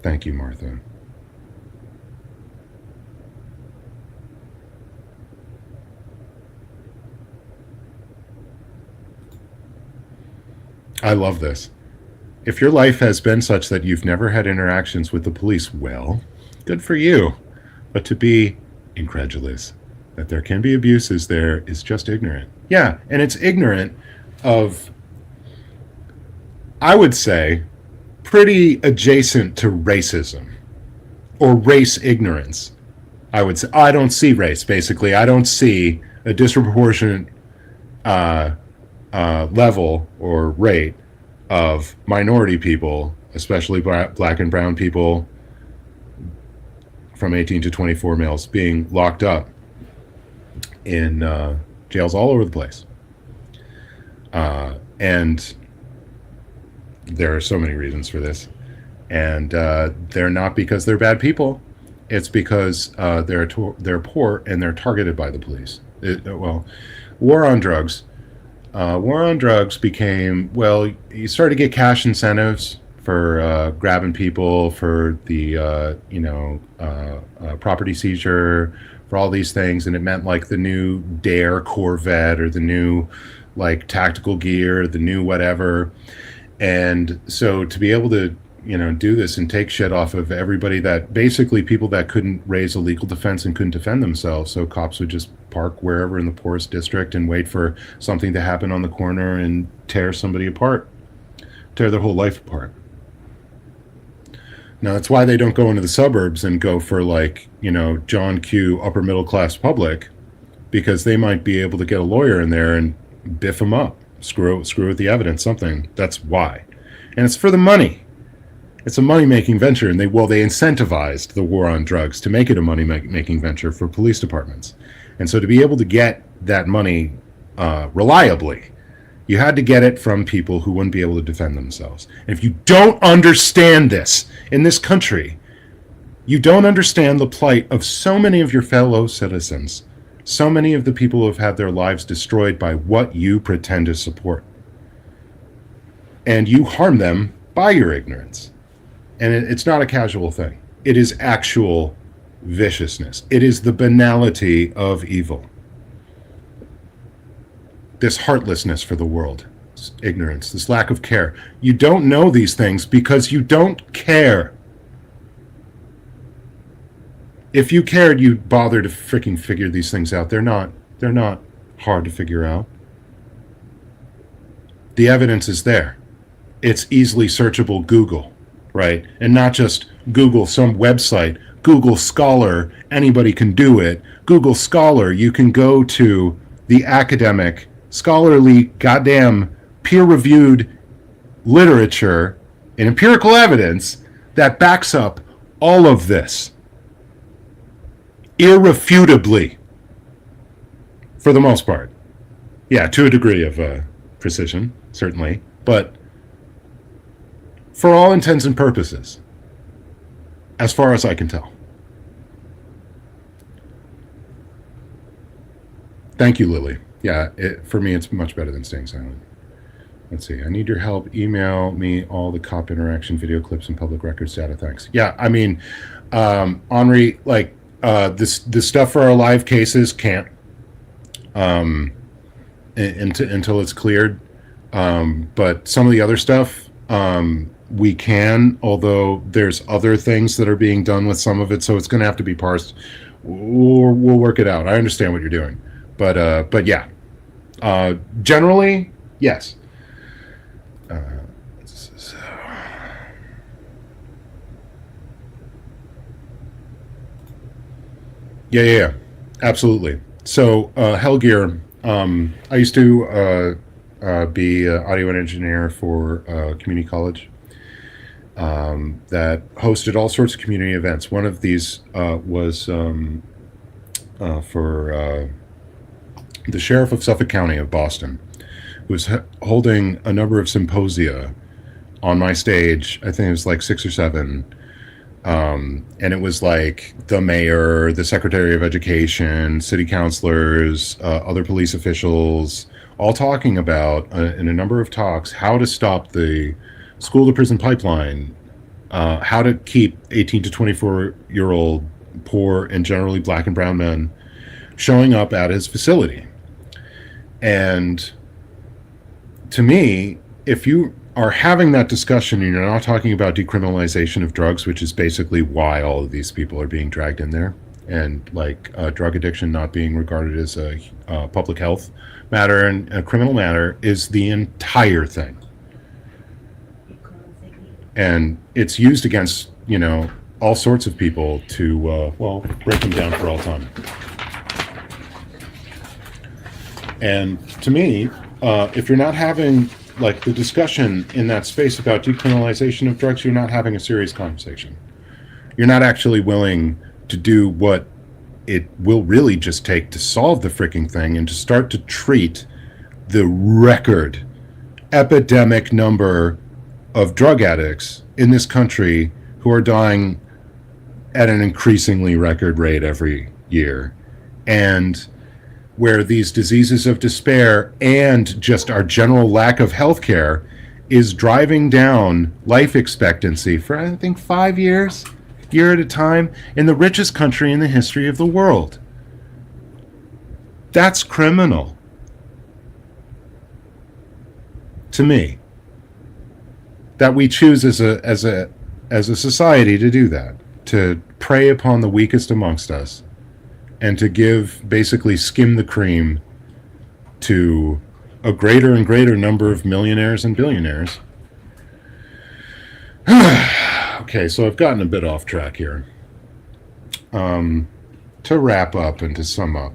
Thank you, Martha. I love this. If your life has been such that you've never had interactions with the police, well, good for you. But to be incredulous that there can be abuses there is just ignorant. Yeah, and it's ignorant of, I would say, pretty adjacent to racism or race ignorance. I would say, I don't see race, basically. I don't see a disproportionate level or rate of minority people, especially black and brown people from 18 to 24 males, being locked up in jails all over the place. And there are so many reasons for this. And they're not because they're bad people. It's because they're poor and they're targeted by the police. War on drugs. War on drugs became, you started to get cash incentives for grabbing people, for the, property seizure, for all these things. And it meant like the new Dare Corvette or the new like tactical gear, the new whatever. And so to be able to, do this and take shit off of everybody, that basically people that couldn't raise a legal defense and couldn't defend themselves. So cops would just park wherever in the poorest district and wait for something to happen on the corner and tear somebody apart, tear their whole life apart. Now, that's why they don't go into the suburbs and go for like, John Q. upper middle class public, because they might be able to get a lawyer in there and biff them up, screw with the evidence, something. That's why. And it's for the money. It's a money-making venture, and they incentivized the war on drugs to make it a money-making venture for police departments. And so to be able to get that money reliably, you had to get it from people who wouldn't be able to defend themselves. And if you don't understand this in this country, you don't understand the plight of so many of your fellow citizens, so many of the people who have had their lives destroyed by what you pretend to support. And you harm them by your ignorance. And it's not a casual thing. It is actual viciousness. It is the banality of evil. This heartlessness for the world, this ignorance, this lack of care. You don't know these things because you don't care. If you cared, you'd bother to freaking figure these things out. They're not hard to figure out. The evidence is there. It's easily searchable Google, right? And not just Google some website, Google Scholar, anybody can do it. Google Scholar, you can go to the academic, scholarly, goddamn peer-reviewed literature and empirical evidence that backs up all of this. Irrefutably, for the most part. Yeah, to a degree of precision, certainly, but for all intents and purposes, as far as I can tell. Thank you, Lily. Yeah, for me, it's much better than staying silent. Let's see. I need your help. Email me all the cop interaction video clips and public records data. Thanks. Yeah, I mean, Henri, like, this stuff for our live cases can't until it's cleared. But some of the other stuff, we can, although there's other things that are being done with some of it, so it's going to have to be parsed. We'll work it out. I understand what you're doing, but yeah, generally, yes. Yeah, absolutely. So, Hellgear, I used to be an audio engineer for community college. that hosted all sorts of community events. One of these was for the sheriff of Suffolk County of Boston, who was holding a number of symposia on my stage. I think it was like 6 or 7. And it was like the mayor, the secretary of education, city councilors, other police officials, all talking about, in a number of talks, how to stop the school to prison pipeline, how to keep 18 to 24-year-old poor and generally black and brown men showing up at his facility. And to me, if you are having that discussion and you're not talking about decriminalization of drugs, which is basically why all of these people are being dragged in there, and like drug addiction not being regarded as a public health matter and a criminal matter, is the entire thing. And it's used against, all sorts of people to, break them down for all time. And to me, if you're not having like the discussion in that space about decriminalization of drugs, you're not having a serious conversation. You're not actually willing to do what it will really just take to solve the freaking thing and to start to treat the record epidemic number of drug addicts in this country who are dying at an increasingly record rate every year. And where these diseases of despair and just our general lack of health care is driving down life expectancy for, I think, 5 years, year at a time, in the richest country in the history of the world. That's criminal. To me. That we choose as a society to do that, to prey upon the weakest amongst us, and to basically skim the cream to a greater and greater number of millionaires and billionaires. Okay, so I've gotten a bit off track here. To wrap up and to sum up,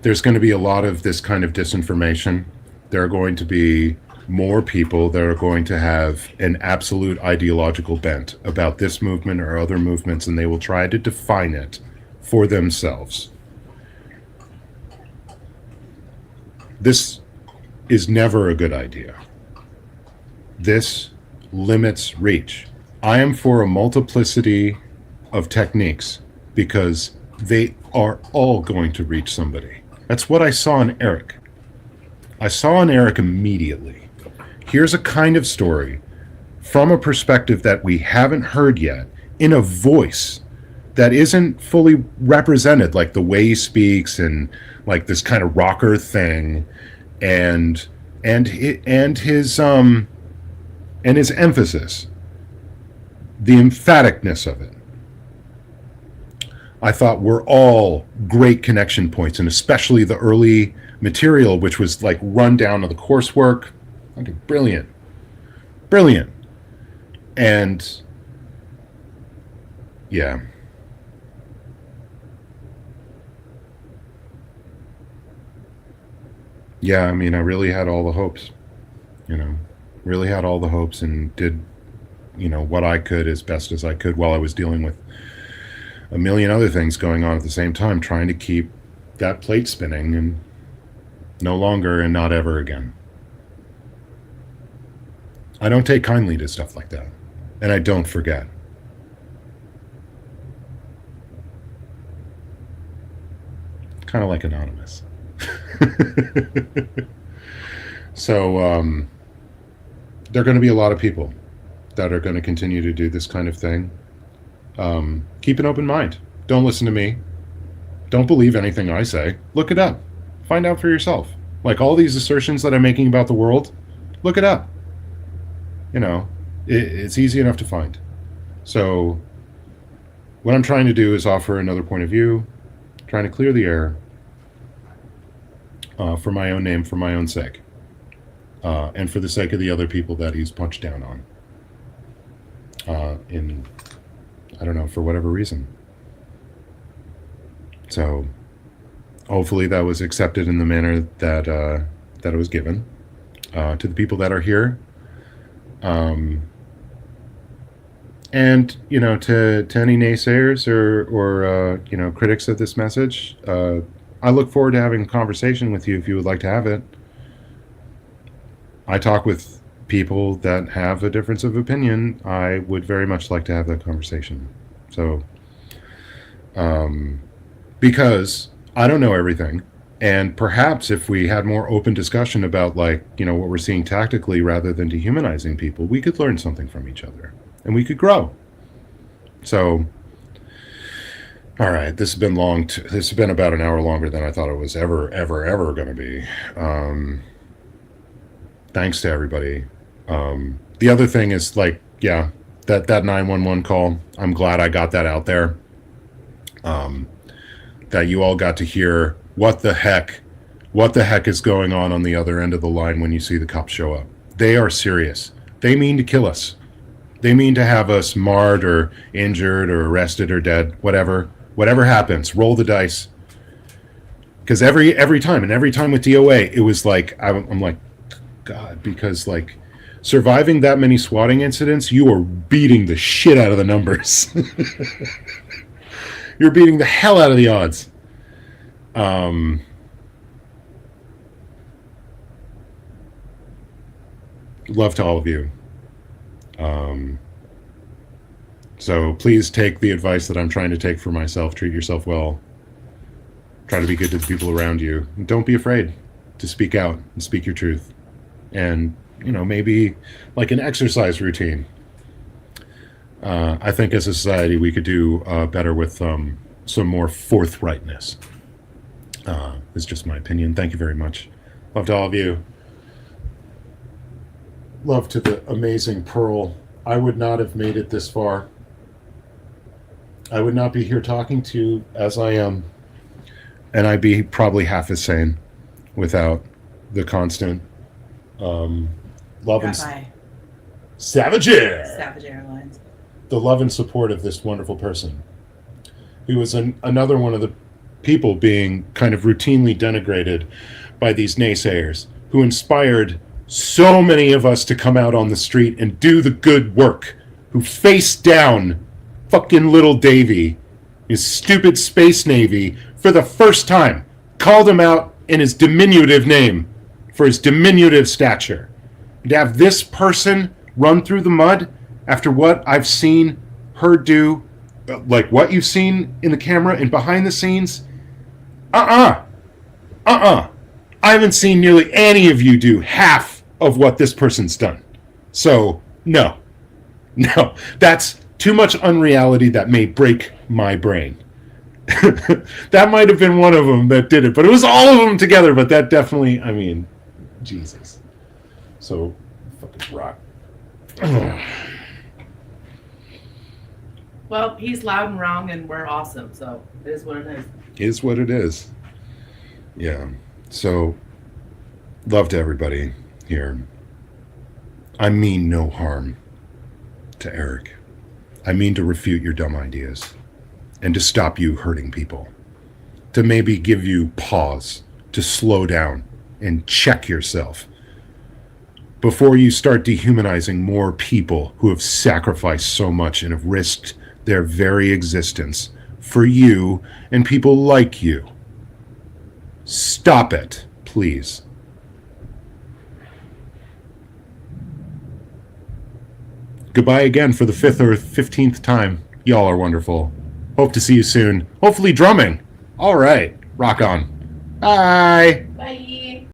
there's going to be a lot of this kind of disinformation. There are going to be more people that are going to have an absolute ideological bent about this movement or other movements, and they will try to define it for themselves. This is never a good idea. This limits reach. I am for a multiplicity of techniques because they are all going to reach somebody. That's what I saw in Eric. I saw in Eric immediately. Here's a kind of story from a perspective that we haven't heard yet, in a voice that isn't fully represented, like the way he speaks and like this kind of rocker thing, and his emphasis, the emphaticness of it. I thought were all great connection points, and especially the early material, which was like rundown of the coursework. Okay, brilliant. And yeah. Yeah, I mean, I really had all the hopes, really had all the hopes and did, what I could as best as I could while I was dealing with a million other things going on at the same time, trying to keep that plate spinning, and no longer and not ever again. I don't take kindly to stuff like that, and I don't forget. Kind of like Anonymous. So there are going to be a lot of people that are going to continue to do this kind of thing. Keep an open mind. Don't listen to me. Don't believe anything I say. Look it up. Find out for yourself. Like all these assertions that I'm making about the world, look it up. It's easy enough to find. So what I'm trying to do is offer another point of view, trying to clear the air for my own name, for my own sake, and for the sake of the other people that he's punched down on, I don't know, for whatever reason. So hopefully that was accepted in the manner that it was given. To the people that are here, And, you know, to any naysayers or you know, critics of this message, I look forward to having a conversation with you if you would like to have it. I talk with people that have a difference of opinion. I would very much like to have that conversation. So, because I don't know everything. And perhaps if we had more open discussion about, like, you know, what we're seeing tactically rather than dehumanizing people, we could learn something from each other and we could grow. So, all right, this has been long. This has been about an hour longer than I thought it was ever going to be. Thanks to everybody. The other thing is, like, yeah, that 911 call, I'm glad I got that out there. That you all got to hear what the heck is going on the other end of the line when you see the cops show up. They are serious. They mean to kill us. They mean to have us marred or injured or arrested or dead, whatever happens, roll the dice. Because every time with DOA, it was like, I'm like, God, because, like, surviving that many swatting incidents, you are beating the shit out of the numbers. You're beating the hell out of the odds. Love to all of you. So please take the advice that I'm trying to take for myself. Treat yourself well. Try to be good to the people around you. And don't be afraid to speak out and speak your truth. And, you know, maybe like an exercise routine. I think as a society we could do better with some more forthrightness. It's just my opinion. Thank you very much. Love to all of you. Love to the amazing Pearl. I would not have made it this far. I would not be here talking to you as I am. And I'd be probably half as sane without the constant love and Savage Airlines. The love and support of this wonderful person. He was another one of the people being kind of routinely denigrated by these naysayers who inspired so many of us to come out on the street and do the good work, who faced down fucking little Davy, his stupid space navy, for the first time, called him out in his diminutive name for his diminutive stature. And to have this person run through the mud after what I've seen her do, like what you've seen in the camera and behind the scenes, I haven't seen nearly any of you do half of what this person's done. So, no, that's too much unreality that may break my brain. That might have been one of them that did it, but it was all of them together, but that definitely, I mean, Jesus. So, fucking rock. Well, he's loud and wrong, and we're awesome, so it is what it is. Is what it is. Yeah. So, love to everybody here. I mean no harm to Eric. I mean to refute your dumb ideas and to stop you hurting people. To maybe give you pause, to slow down and check yourself before you start dehumanizing more people who have sacrificed so much and have risked their very existence for you and people like you. Stop it, please. Goodbye again for the 5th or 15th time. Y'all are wonderful. Hope to see you soon. Hopefully drumming. All right. Rock on. Bye. Bye.